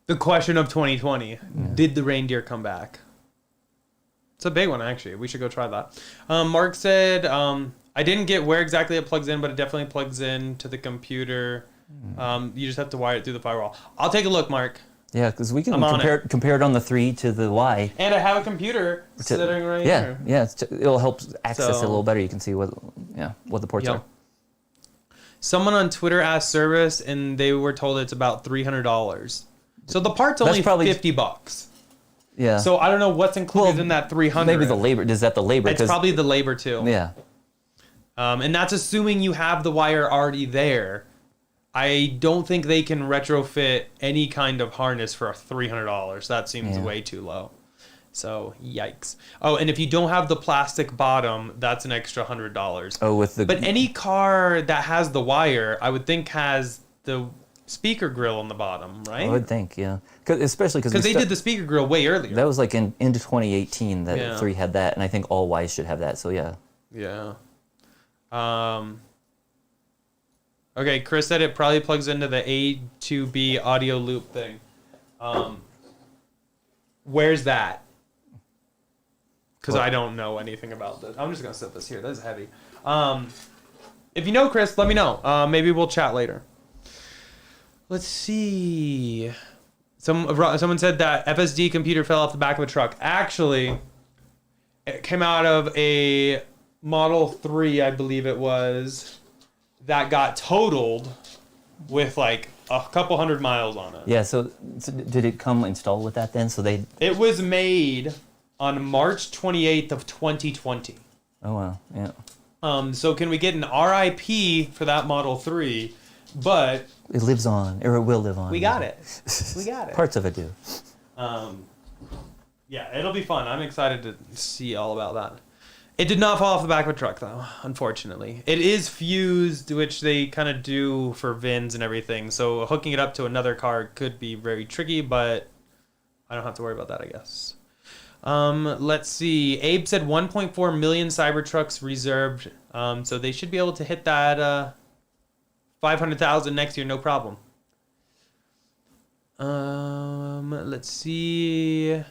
The question of 2020, did the reindeer come back? It's a big one, actually. We should go try that. Mark said, I didn't get where exactly it plugs in, but it definitely plugs in to the computer. You just have to wire it through the firewall. I'll take a look, Mark. Yeah, because we can I'm on compare it on the 3 to the Y. And I have a computer sitting right here. Yeah, it'll help access it a little better. You can see what the ports are. Someone on Twitter asked service, and they were told it's about $300. So the part's only probably $50. Yeah. So I don't know what's included in that $300. Maybe the labor. Is that the labor? It's probably the labor too. Yeah. And that's assuming you have the wire already there. I don't think they can retrofit any kind of harness for $300. That seems way too low. So, yikes. Oh, and if you don't have the plastic bottom, that's an extra $100. Oh, But any car that has the wire, I would think has the speaker grill on the bottom, right? I would think, yeah. Especially because they did the speaker grill way earlier. That was like into 2018 that 3 had that, and I think all Ys should have that. So yeah. Yeah. Okay, Chris said it probably plugs into the A to B audio loop thing. Where's that? Because I don't know anything about this. I'm just going to set this here. This is heavy. If you know, Chris, let me know. Maybe we'll chat later. Let's see. Someone said that FSD computer fell off the back of a truck. Actually, it came out of a Model 3, I believe it was, that got totaled with like a couple 100 miles on it. Yeah, so did it come installed with that then? It was made on March 28th of 2020. Oh, wow, yeah. So can we get an RIP for that Model 3? But it lives on, or it will live on. We got it. We got it. Parts of it do. Yeah, it'll be fun. I'm excited to see all about that. It did not fall off the back of a truck, though, unfortunately. It is fused, which they kind of do for VINs and everything. So hooking it up to another car could be very tricky, but I don't have to worry about that, I guess. Let's see. Abe said 1.4 million Cybertrucks reserved. So they should be able to hit that 500,000 next year, no problem. Let's see.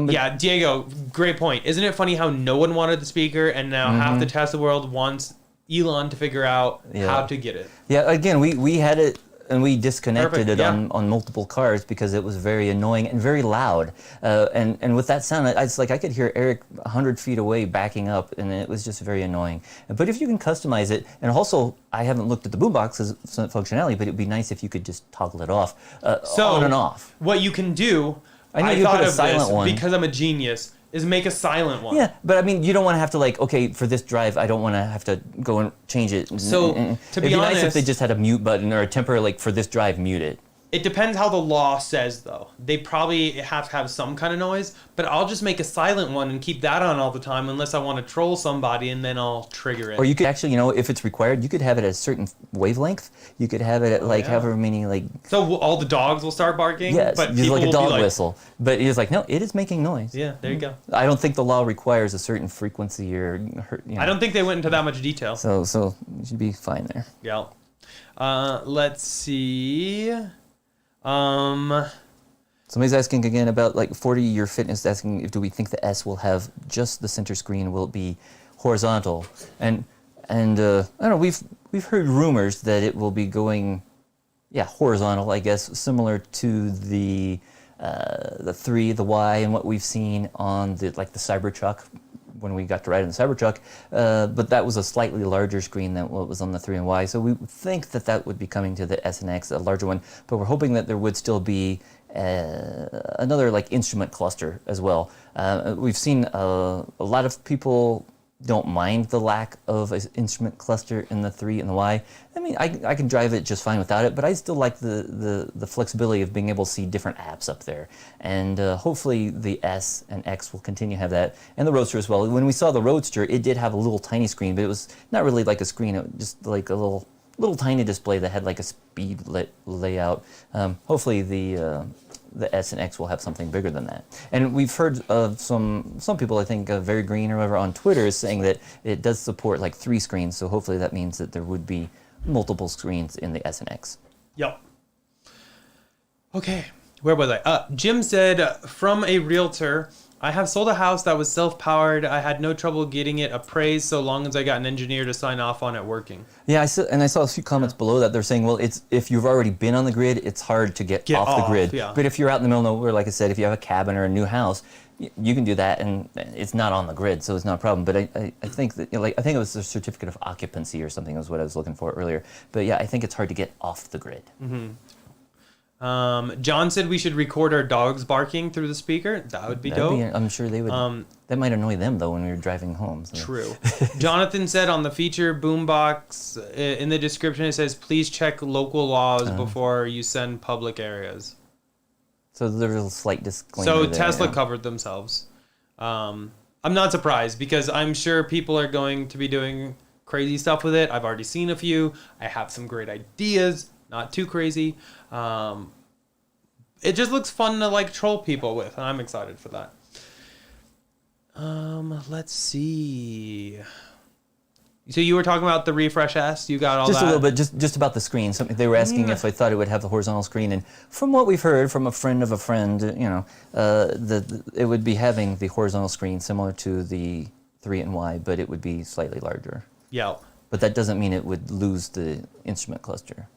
Yeah, Diego, great point. Isn't it funny how no one wanted the speaker, and now half the Tesla world wants Elon to figure out how to get it? Yeah, again, we had it, and we disconnected it on multiple cars because it was very annoying and very loud. And with that sound, it's like I could hear Eric 100 feet away backing up, and it was just very annoying. But if you can customize it, and also, I haven't looked at the Boombox's functionality, but it'd be nice if you could just toggle it off, on and off. What you can do... I thought of this because I'm a genius, is make a silent one. Yeah, but I mean, you don't want to have to okay, for this drive, I don't want to have to go and change it. So, to be honest... It'd be nice if they just had a mute button or a temporary, for this drive, mute it. It depends how the law says, though. They probably have to have some kind of noise, but I'll just make a silent one and keep that on all the time unless I want to troll somebody, and then I'll trigger it. Or you could actually, if it's required, you could have it at a certain wavelength. You could have it at, however many, So all the dogs will start barking? Yes, but just like a dog whistle. But it's like, no, it is making noise. Yeah, there you go. I don't think the law requires a certain frequency or... I don't think they went into that much detail. So you should be fine there. Yeah. Let's see... Somebody's asking again about 40-year fitness, asking do we think the S will have just the center screen, will it be horizontal? And I don't know, we've heard rumors that it will be going horizontal, I guess, similar to the 3, the Y, and what we've seen on the Cybertruck when we got to ride in the Cybertruck, but that was a slightly larger screen than what was on the 3 and Y. So we think that would be coming to the S and X, a larger one, but we're hoping that there would still be another instrument cluster as well. We've seen a lot of people don't mind the lack of an instrument cluster in the 3 and the Y. I mean, I can drive it just fine without it, but I still like the flexibility of being able to see different apps up there. And hopefully the S and X will continue to have that, and the Roadster as well. When we saw the Roadster, it did have a little tiny screen, but it was not really like a screen, it was just like a little tiny display that had a speed layout. Hopefully the S and X will have something bigger than that. And we've heard of some people, I think Very Green or whatever on Twitter, is saying that it does support 3 screens, so hopefully that means that there would be multiple screens in the S and X. Yep. Okay, where was I? Jim said, from a realtor, I have sold a house that was self-powered. I had no trouble getting it appraised so long as I got an engineer to sign off on it working. Yeah, I saw a few comments below that. They're saying, well, it's if you've already been on the grid, it's hard to get off the grid. Yeah. But if you're out in the middle of nowhere, like I said, if you have a cabin or a new house, you can do that, and it's not on the grid, so it's not a problem. But I think that, I think it was a certificate of occupancy or something was what I was looking for earlier. But yeah, I think it's hard to get off the grid. Mm-hmm. John said we should record our dogs barking through the speaker. That would be dope. I'm sure they would. That might annoy them though when we were driving home. So. True. Jonathan said on the feature Boombox in the description it says please check local laws before you send public areas. So there's a slight disclaimer. So there, Tesla covered themselves. I'm not surprised because I'm sure people are going to be doing crazy stuff with it. I've already seen a few. I have some great ideas. Not too crazy. It just looks fun to like troll people with, and I'm excited for that. Let's see. So you were talking about the Refresh S. You got all just that? a little bit, just about the screen. They were asking if I thought it would have the horizontal screen, and from what we've heard from a friend of a friend, it would be having the horizontal screen similar to the 3-in-Y, but it would be slightly larger. Yeah. But that doesn't mean it would lose the instrument cluster.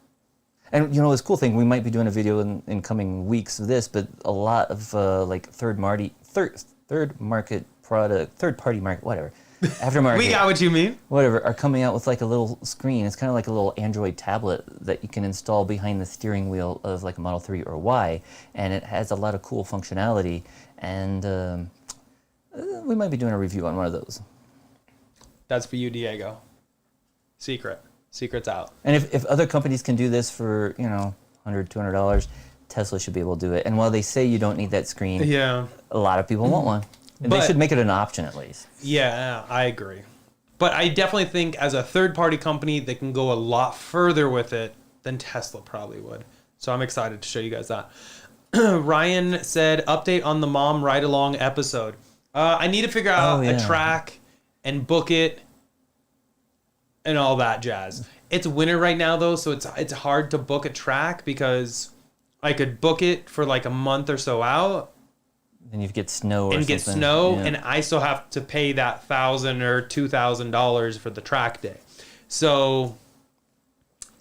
And this cool thing, we might be doing a video in coming weeks of this, but a lot of third-party market, whatever, aftermarket. We got what you mean. Whatever, are coming out with like a little screen. It's kind of like a little Android tablet that you can install behind the steering wheel of like a Model 3 or Y, and it has a lot of cool functionality. And we might be doing a review on one of those. That's for you, Diego. Secret's out. And if other companies can do this for, $100, $200, Tesla should be able to do it. And while they say you don't need that screen, yeah, a lot of people want one. And they should make it an option at least. Yeah, I agree. But I definitely think as a third-party company, they can go a lot further with it than Tesla probably would. So I'm excited to show you guys that. Ryan said, update on the Mom Ride-Along episode. I need to figure out a track and book it and all that jazz. It's winter right now though, so it's hard to book a track because I could book it for like a month or so out. And you get snow or and something. Get snow, and I still have to pay that $1,000 or $2,000 for the track day. So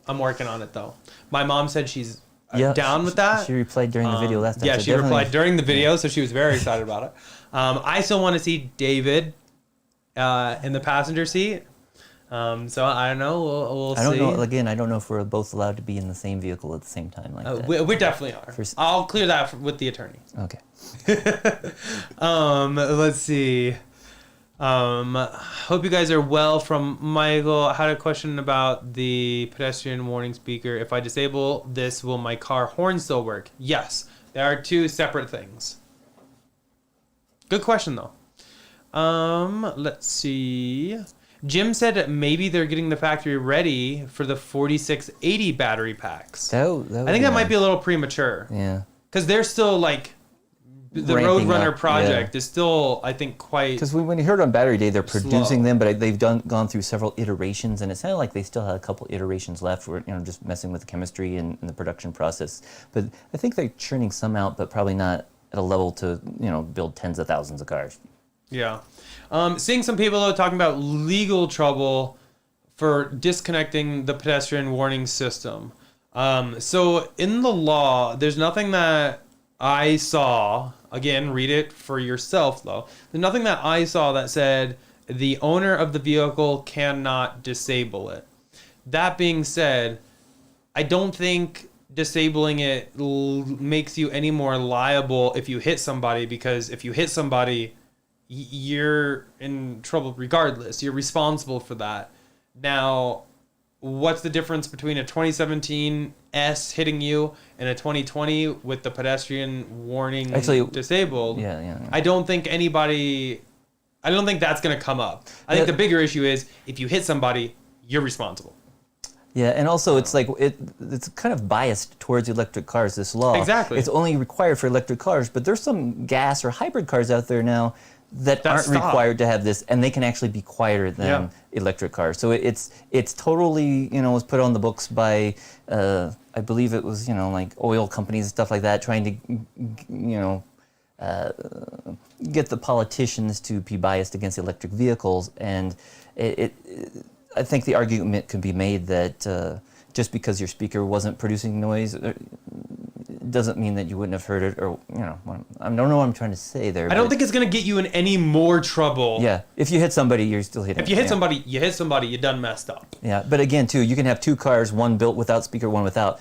I'm working on it though. My mom said she's down with that. She replied during the video last time. Yeah, so she replied during the video, so she was very excited about it. I still want to see David in the passenger seat. So I don't know. We'll see. I don't know. Again, I don't know if we're both allowed to be in the same vehicle at the same time like that. We definitely are. I'll clear that with the attorney. Okay. Let's see. Hope you guys are well. From Michael, I had a question about the pedestrian warning speaker. If I disable this, will my car horn still work? Yes. There are two separate things. Good question though. Let's see. Jim said maybe they're getting the factory ready for the 4680 battery packs. I think that might be a little premature. Yeah. Because they're still like, the Roadrunner project is still, I think, quite. Because when you heard on Battery Day, they're producing them, but they've gone through several iterations, and it sounded like they still had a couple iterations left. Where just messing with the chemistry and the production process. But I think they're churning some out, but probably not at a level to build tens of thousands of cars. Yeah. Seeing some people though talking about legal trouble for disconnecting the pedestrian warning system. So in the law, there's nothing that I saw. Again, read it for yourself though. There's nothing that I saw that said the owner of the vehicle cannot disable it. That being said, I don't think disabling it makes you any more liable if you hit somebody, because if you hit somebody, you're in trouble regardless. You're responsible for that. Now, what's the difference between a 2017 S hitting you and a 2020 with the pedestrian warning disabled? Yeah. I don't think that's going to come up. I think the bigger issue is if you hit somebody, you're responsible. Yeah, and also it's like it's kind of biased towards electric cars, this law. Exactly. It's only required for electric cars, but there's some gas or hybrid cars out there now that aren't required to have this, and they can actually be quieter than electric cars. So it's totally, was put on the books by, I believe it was, like oil companies and stuff like that, trying to, get the politicians to be biased against electric vehicles, and I think the argument could be made that just because your speaker wasn't producing noise doesn't mean that you wouldn't have heard it, or I don't know what I'm trying to say there. I don't think it's gonna get you in any more trouble. Yeah, if you hit somebody, you're still hitting. If you hit somebody, you done messed up. Yeah, but again, too, you can have two cars, one built without speaker, one without.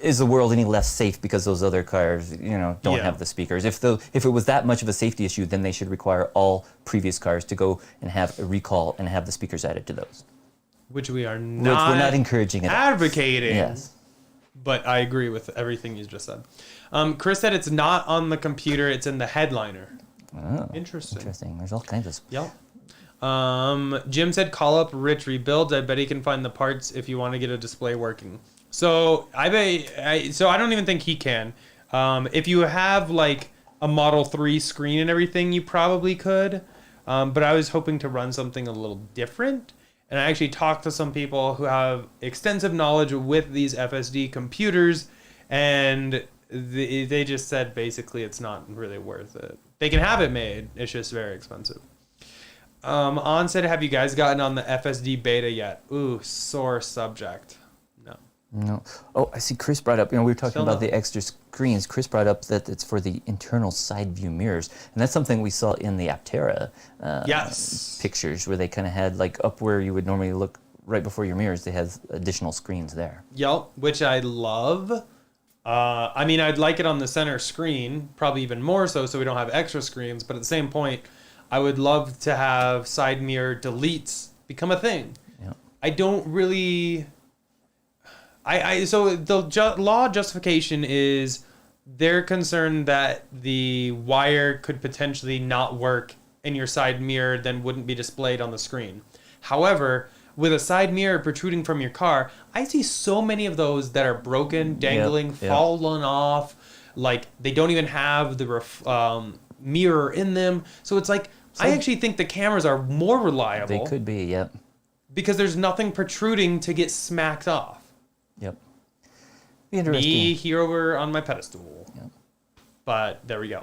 Is the world any less safe because those other cars, don't have the speakers? If it was that much of a safety issue, then they should require all previous cars to go and have a recall and have the speakers added to those. Which we are Which not. we're not encouraging it. Advocating. Yes. But I agree with everything you just said. Chris said it's not on the computer; it's in the headliner. Oh, Interesting. There's all kinds of. Yep. Jim said call up Rich Rebuilds. I bet he can find the parts if you want to get a display working. So I don't even think he can. If you have like a Model 3 screen and everything, you probably could. But I was hoping to run something a little different. And I actually talked to some people who have extensive knowledge with these FSD computers, and they just said basically it's not really worth it. They can have it made. It's just very expensive. On said, have you guys gotten on the FSD beta yet? Ooh, sore subject. No. Oh, I see Chris brought up, we were talking about the extra screens. Chris brought up that it's for the internal side view mirrors. And that's something we saw in the Aptera pictures, where they kind of had, like, up where you would normally look right before your mirrors, they have additional screens there. Yep, which I love. I'd like it on the center screen, probably even more so we don't have extra screens. But at the same point, I would love to have side mirror deletes become a thing. Yep. I don't really... So the law justification is they're concerned that the wire could potentially not work in your side mirror, then wouldn't be displayed on the screen. However, with a side mirror protruding from your car, I see so many of those that are broken, dangling, fallen off, like they don't even have the mirror in them. So it's like, I actually think the cameras are more reliable. They could be, yep. Because there's nothing protruding to get smacked off. Yep. Be interesting. Me here over on my pedestal. Yep. But there we go.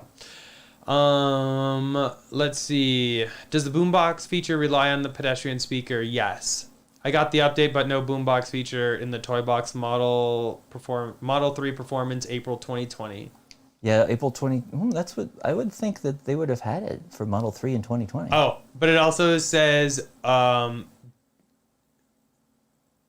Let's see. Does the Boombox feature rely on the Pedestrian speaker? Yes. I got the update, but no Boombox feature in the Toy Box Model 3 Performance April 2020. Yeah, April 20. That's what I would think that they would have had it for Model 3 in 2020. Oh, but it also says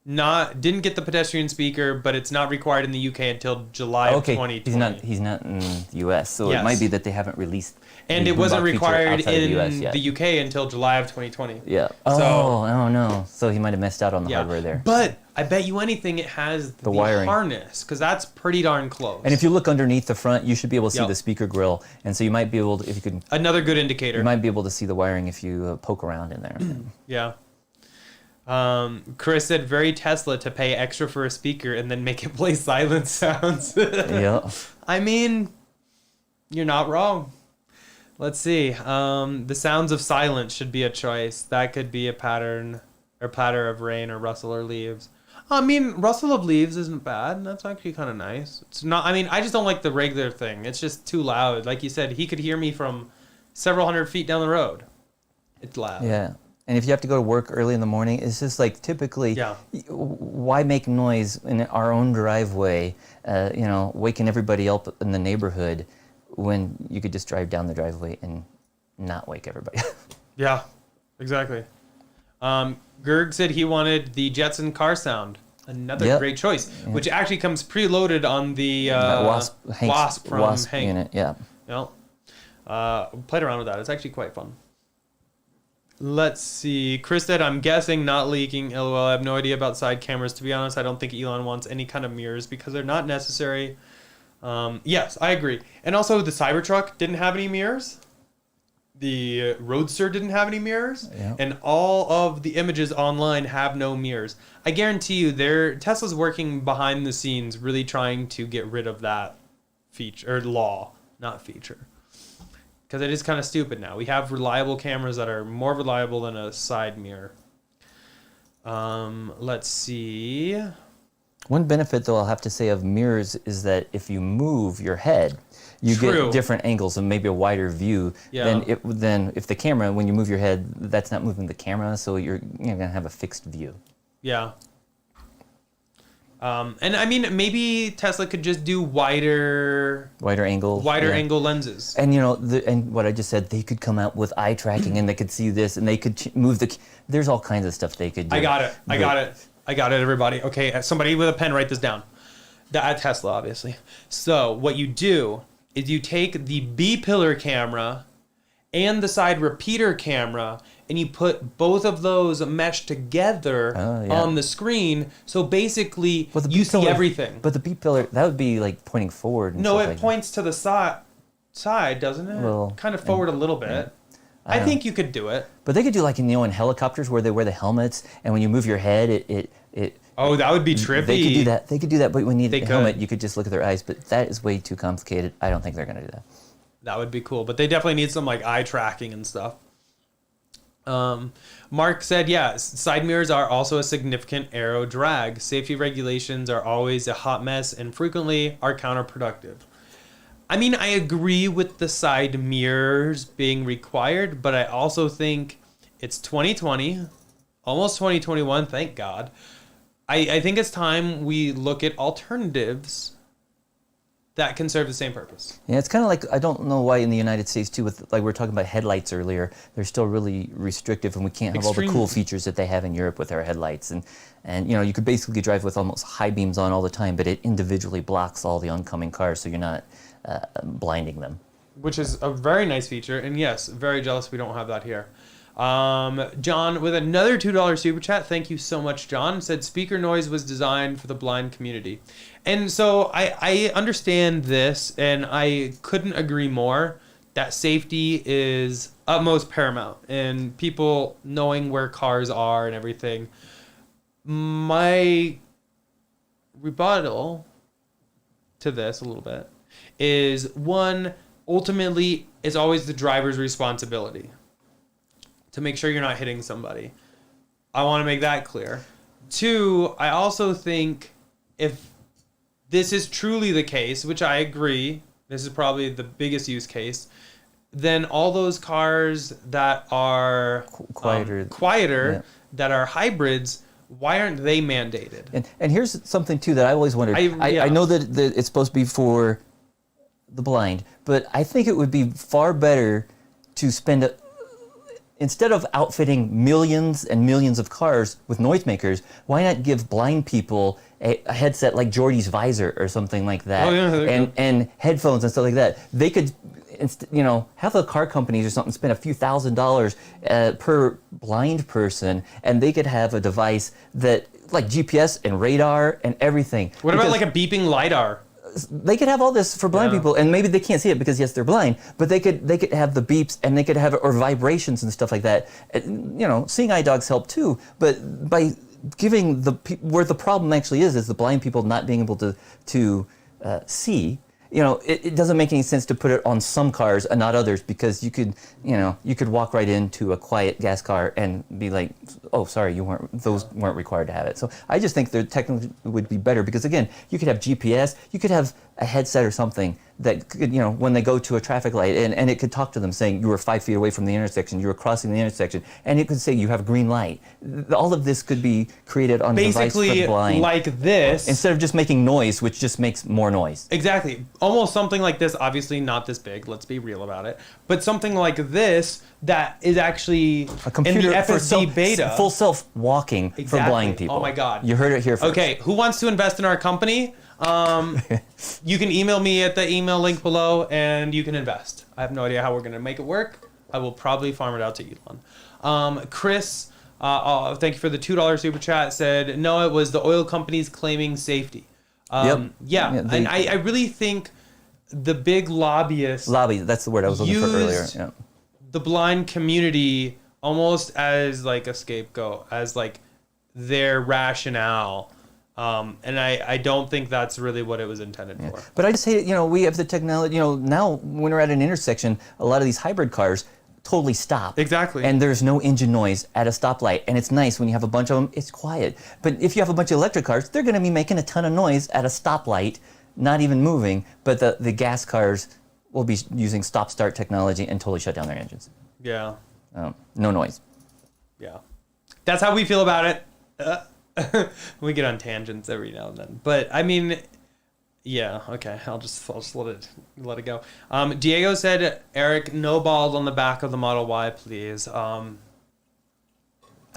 didn't get the Pedestrian speaker, but it's not required in the UK until July of 2020. He's not in the US, so it might be that they haven't released. And it wasn't required in the UK until July of 2020. Yeah. Oh no. So he might have missed out on the hardware there. But I bet you anything it has the wiring harness, because that's pretty darn close. And if you look underneath the front, you should be able to see the speaker grill, and so you might be able to, if you could. Another good indicator. You might be able to see the wiring if you poke around in there. Yeah. Chris said, very Tesla to pay extra for a speaker and then make it play silent sounds. Yeah. I mean, you're not wrong. Let's see. The sounds of silence should be a choice. That could be a pattern or patter of rain or rustle or leaves. I mean, rustle of leaves isn't bad. That's actually kind of nice. It's not, I just don't like the regular thing. It's just too loud. Like you said, he could hear me from several hundred feet down the road. It's loud. Yeah. And if you have to go to work early in the morning, it's just like typically, why make noise in our own driveway, waking everybody up in the neighborhood when you could just drive down the driveway and not wake everybody up? Yeah, exactly. Gerg said he wanted the Jetson car sound. Another great choice, which actually comes preloaded on the Wasp from Hank. Unit, yeah. Played around with that. It's actually quite fun. Let's see. Chris said, I'm guessing not leaking. LOL. I have no idea about side cameras. To be honest, I don't think Elon wants any kind of mirrors because they're not necessary. Yes, I agree. And also, the Cybertruck didn't have any mirrors. The Roadster didn't have any mirrors. Yeah. And all of the images online have no mirrors. I guarantee you, Tesla's working behind the scenes really trying to get rid of that feature, or law, not feature. Because it is kind of stupid now. We have reliable cameras that are more reliable than a side mirror. Let's see. One benefit, though, I'll have to say of mirrors is that if you move your head, you True. get different angles and maybe a wider view. Yeah. Than if the camera, when you move your head, that's not moving the camera, so you're gonna have a fixed view. Yeah. And I mean, maybe Tesla could just do wider angle, angle lenses. And and what I just said, they could come out with eye tracking, and they could see this, and they could move the. There's all kinds of stuff they could do. I got it, everybody. Okay, somebody with a pen, write this down. At Tesla, obviously. So what you do is you take the B-pillar camera and the side repeater camera, and you put both of those meshed together on the screen. So basically, you see everything. But the B-pillar, that would be like pointing forward. No, it points to the side, doesn't it? Well, kind of forward a little bit. Yeah. I think you could do it. But they could do like in helicopters where they wear the helmets, and when you move your head, it. Oh, that would be trippy. They could do that, but when you need a helmet, you could just look at their eyes. But that is way too complicated. I don't think they're going to do that. That would be cool, but they definitely need some like eye tracking and stuff. Mark said, yeah, side mirrors are also a significant aero drag. Safety regulations are always a hot mess and frequently are counterproductive. I mean, I agree with the side mirrors being required, but I also think it's 2020, almost 2021, thank God. I think it's time we look at alternatives that can serve the same purpose. Yeah, it's kind of like, I don't know why in the United States too, with like we were talking about headlights earlier, they're still really restrictive, and we can't have all the cool features that they have in Europe with our headlights. And you could basically drive with almost high beams on all the time, but it individually blocks all the oncoming cars, so you're not blinding them. Which is a very nice feature, and yes, very jealous we don't have that here. John with another $2 super chat. Thank you so much, John. Said speaker noise was designed for the blind community. And so I understand this, and I couldn't agree more that safety is utmost paramount, and people knowing where cars are and everything. My rebuttal to this a little bit is, one, ultimately it's always the driver's responsibility to make sure you're not hitting somebody. I want to make that clear. Two, I also think if this is truly the case, which I agree, this is probably the biggest use case, then all those cars that are quieter that are hybrids, why aren't they mandated? And here's something too that I always wondered. I know that it's supposed to be for the blind, but I think it would be far better to spend instead of outfitting millions and millions of cars with noisemakers, why not give blind people a headset like Jordy's visor or something like that, and headphones and stuff like that? They could, have the car companies or something spend a few $1,000s per blind person, and they could have a device that like GPS and radar and everything. What about like a beeping LiDAR? They could have all this for blind people, and maybe they can't see it because yes, they're blind. But they could have the beeps, and they could have or vibrations and stuff like that. Seeing eye dogs help too. But by giving where the problem actually is the blind people not being able to see. It doesn't make any sense to put it on some cars and not others, because you could walk right into a quiet gas car and be like, oh, sorry, those weren't required to have it. So I just think that technically would be better, because again, you could have GPS, you could have a headset or something that could, when they go to a traffic light, and it could talk to them saying you were 5 feet away from the intersection, you were crossing the intersection, and it could say you have a green light. All of this could be created on a device for the blind. Like this. Instead of just making noise, which just makes more noise. Exactly. Almost something like this, obviously not this big, let's be real about it, but something like this that is actually a computer in the FSD beta. Full self-walking for blind people. Oh my God. You heard it here first. Okay, who wants to invest in our company? You can email me at the email link below, and you can invest. I have no idea how we're going to make it work. I will probably farm it out to Elon. Chris, thank you for the $2 super chat, said, no, it was the oil companies claiming safety. And I really think the big lobbyists... that's the word I was looking for earlier. Yeah. The blind community almost as like a scapegoat, as like their rationale. And I don't think that's really what it was intended for. But I just hate it, we have the technology, now when we're at an intersection, a lot of these hybrid cars totally stop. Exactly. And there's no engine noise at a stoplight. And it's nice when you have a bunch of them, it's quiet. But if you have a bunch of electric cars, they're going to be making a ton of noise at a stoplight, not even moving. But the gas cars will be using stop-start technology and totally shut down their engines. Yeah. No noise. Yeah. That's how we feel about it. We get on tangents every now and then. But, I mean... Yeah, okay. I'll just let it go. Diego said, Eric, no balls on the back of the Model Y, please.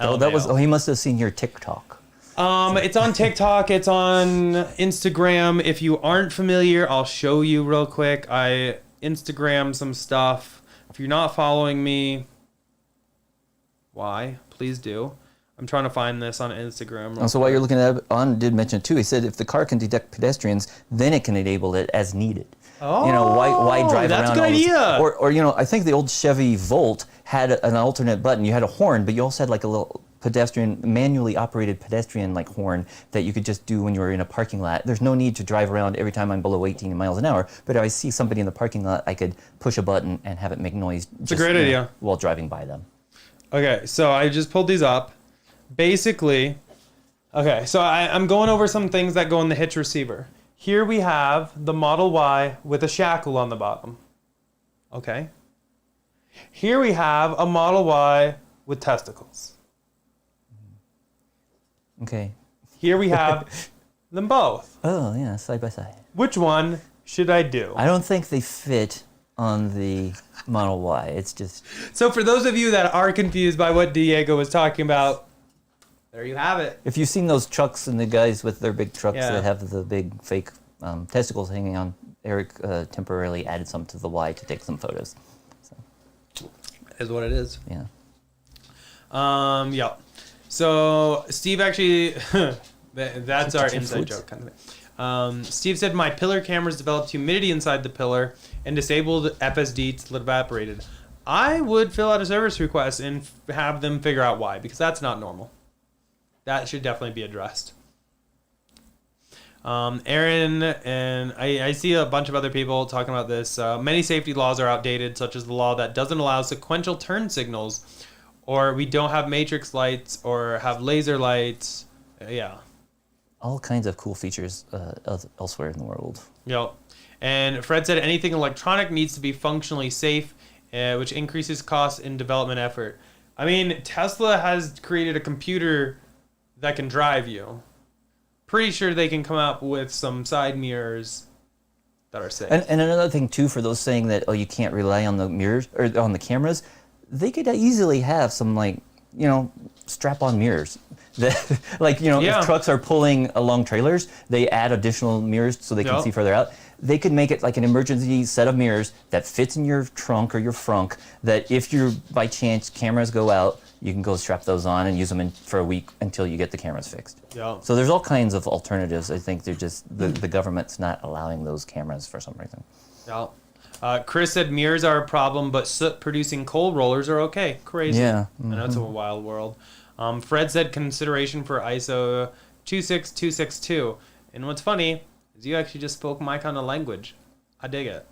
He must have seen your TikTok. It's on TikTok, it's on Instagram. If you aren't familiar, I'll show you real quick. I Instagram some stuff. If you're not following me, why? Please do. I'm trying to find this on Instagram. So while you're looking at it, On did mention too, he said if the car can detect pedestrians, then it can enable it as needed. Oh, why drive that's around? a good idea. Or I think the old Chevy Volt had an alternate button. You had a horn, but you also had like a little manually operated pedestrian like horn that you could just do when you were in a parking lot. There's no need to drive around every time I'm below 18 miles an hour, but if I see somebody in the parking lot, I could push a button and have it make noise. It's a great idea. While driving by them. Okay, so I just pulled these up. Basically, okay, so I'm going over some things that go in the hitch receiver. Here we have the Model Y with a shackle on the bottom. Okay. Here we have a Model Y with testicles. Okay. Here we have them both. Oh, yeah, side by side. Which one should I do? I don't think they fit on the Model Y. It's just... So for those of you that are confused by what Diego was talking about, there you have it. If you've seen those trucks and the guys with their big trucks Yeah. that have the big fake testicles hanging on, Eric temporarily added some to the Y to take some photos. So, Is what it is. yeah. Yeah. So Steve actually, that's our inside joke kind of thing. Steve said my pillar cameras developed humidity inside the pillar and disabled FSD till it evaporated. I would fill out a service request and have them figure out why, because that's not normal. That should definitely be addressed. Aaron and I see a bunch of other people talking about this. Many safety laws are outdated, such as the law that doesn't allow sequential turn signals, or we don't have matrix lights or have laser lights. Yeah. All kinds of cool features elsewhere in the world. Yep. And Fred said anything electronic needs to be functionally safe, which increases cost and development effort. I mean, Tesla has created a computer that can drive you. Pretty sure they can come up with some side mirrors that are safe. And another thing too, for those saying that you can't rely on the mirrors or on the cameras, they could easily have some strap-on mirrors. That Yeah. if trucks are pulling along trailers, they add additional mirrors so they can see further out. They could make it like an emergency set of mirrors that fits in your trunk or your frunk, that if you by chance cameras go out, you can go strap those on and use them for a week until you get the cameras fixed. Yeah. So there's all kinds of alternatives. I think they're just the government's not allowing those cameras for some reason. Yeah. Chris said mirrors are a problem, but soot-producing coal rollers are okay. Crazy. Yeah. I know it's a wild world. Fred said consideration for ISO 26262. And what's funny is you actually just spoke my kind of language. I dig it.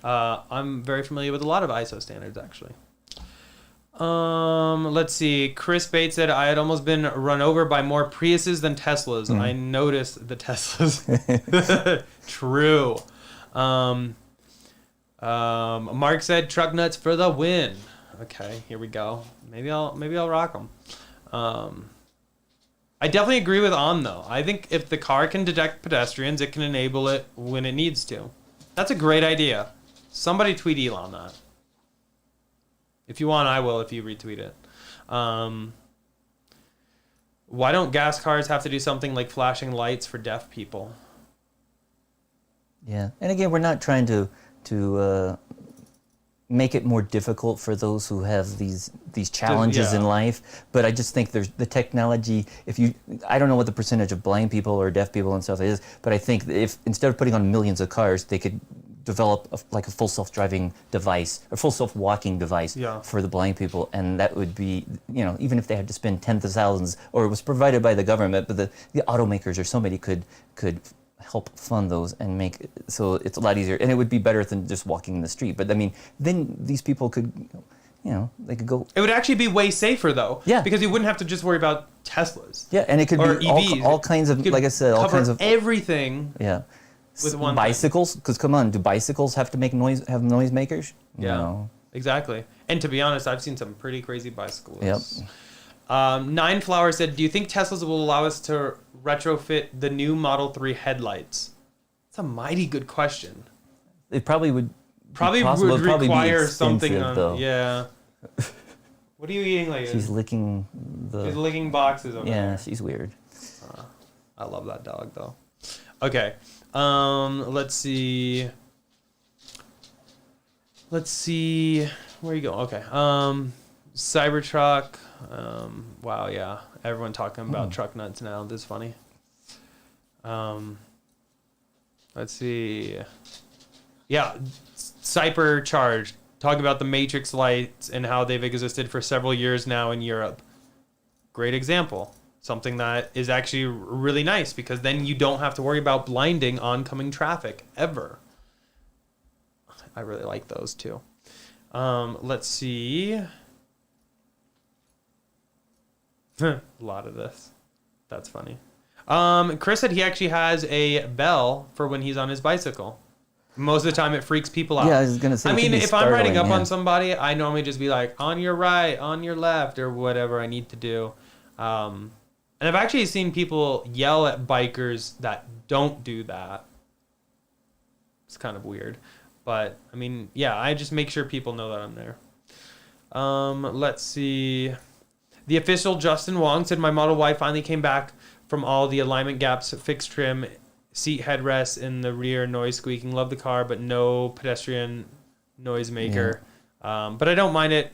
I'm very familiar with a lot of ISO standards, actually. Let's see. Chris Bates said I had almost been run over by more Priuses than Teslas. I noticed the Teslas. True. Mark said truck nuts for the win. Okay, here we go. Maybe I'll rock them. I definitely agree with On though. I think if the car can detect pedestrians, it can enable it when it needs to. That's a great idea. Somebody tweet Elon that. If you want, I will if you retweet it. Why don't gas cars have to do something like flashing lights for deaf people? Yeah, and again, we're not trying to make it more difficult for those who have these challenges in life, but I just think there's the technology. I don't know what the percentage of blind people or deaf people and stuff is, but I think if instead of putting on millions of cars, they could develop a full self-driving device, a full self-walking device for the blind people, and that would be, even if they had to spend tens of thousands, or it was provided by the government, but the automakers or somebody could help fund those and make so it's a lot easier, and it would be better than just walking in the street. But I mean, then these people could you know, they could go. It would actually be way safer though. Yeah. Because you wouldn't have to just worry about Teslas. Yeah, and it could Or be EVs. all kinds of, You could like I said, all cover kinds of. everything. Yeah. With one thing. Bicycles, because come on, do bicycles have to make noise? Have noisemakers? Yeah. No. Exactly. And to be honest, I've seen some pretty crazy bicycles. Yep. Nine Flower said, "Do you think Teslas will allow us to retrofit the new Model 3 headlights?" It's a mighty good question. It probably would. Probably possible. would It'd probably be require something expensive, on. though. Yeah. What are you eating, lady? She's licking She's the. licking boxes over Yeah, there. she's weird. I love that dog though. Okay. Let's see. Where you go? Okay. Cybertruck. Wow, yeah. Everyone talking about truck nuts now. This is funny. Let's see. Yeah, Supercharger. Talking about the matrix lights and how they've existed for several years now in Europe. Great example. Something that is actually really nice because then you don't have to worry about blinding oncoming traffic ever. I really like those too. Let's see. A lot of this. That's funny. Chris said he actually has a bell for when he's on his bicycle. Most of the time it freaks people out. Yeah, I was gonna say. I it could mean, be if I'm riding up startling, on somebody, I normally just be like, on your right, on your left, or whatever I need to do. And I've actually seen people yell at bikers that don't do that. It's kind of weird. But, I mean, yeah, I just make sure people know that I'm there. Let's see. The official Justin Wong said, my Model Y finally came back from all the alignment gaps, fixed trim, seat headrests in the rear, noise squeaking. Love the car, but no pedestrian noisemaker. Yeah. But I don't mind it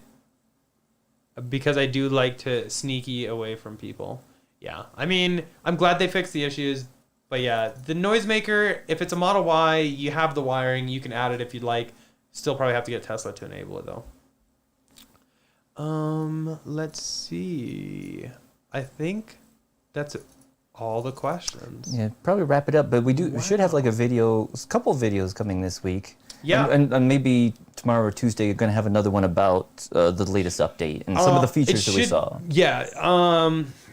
because I do like to sneaky away from people. Yeah, I mean, I'm glad they fixed the issues. But yeah, the noisemaker, if it's a Model Y, you have the wiring. You can add it if you'd like. Still probably have to get Tesla to enable it, though. Let's see. I think that's all the questions. Yeah, probably wrap it up. But we should have like a couple of videos coming this week. Yeah. And maybe tomorrow or Tuesday you're going to have another one about the latest update and some of the features that we saw. Yeah.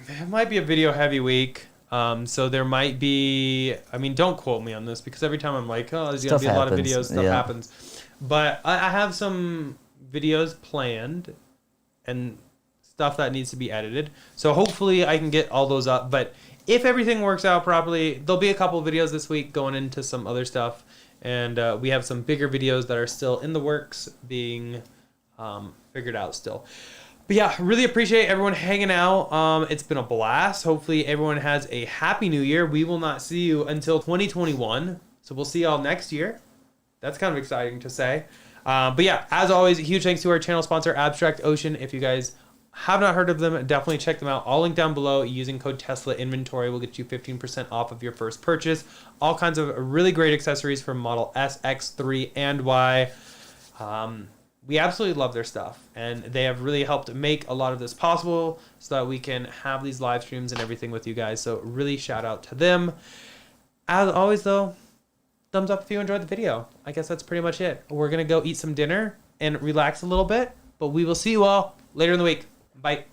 It might be a video heavy week. So there might be, I mean, don't quote me on this because every time I'm like, oh, there's going to be a lot of videos, stuff happens. But I have some videos planned and stuff that needs to be edited. So hopefully I can get all those up. But if everything works out properly, there'll be a couple of videos this week going into some other stuff. And we have some bigger videos that are still in the works being figured out still. But yeah, really appreciate everyone hanging out. It's been a blast. Hopefully everyone has a happy new year. We will not see you until 2021. So we'll see y'all next year. That's kind of exciting to say. But yeah, as always, a huge thanks to our channel sponsor, Abstract Ocean. If you guys have not heard of them, definitely check them out. All linked down below. Using code Tesla Inventory will get you 15% off of your first purchase. All kinds of really great accessories for Model S, X3, and Y. We absolutely love their stuff, and they have really helped make a lot of this possible so that we can have these live streams and everything with you guys. So really shout out to them. As always, though, thumbs up if you enjoyed the video. I guess that's pretty much it. We're going to go eat some dinner and relax a little bit, but we will see you all later in the week. Bye.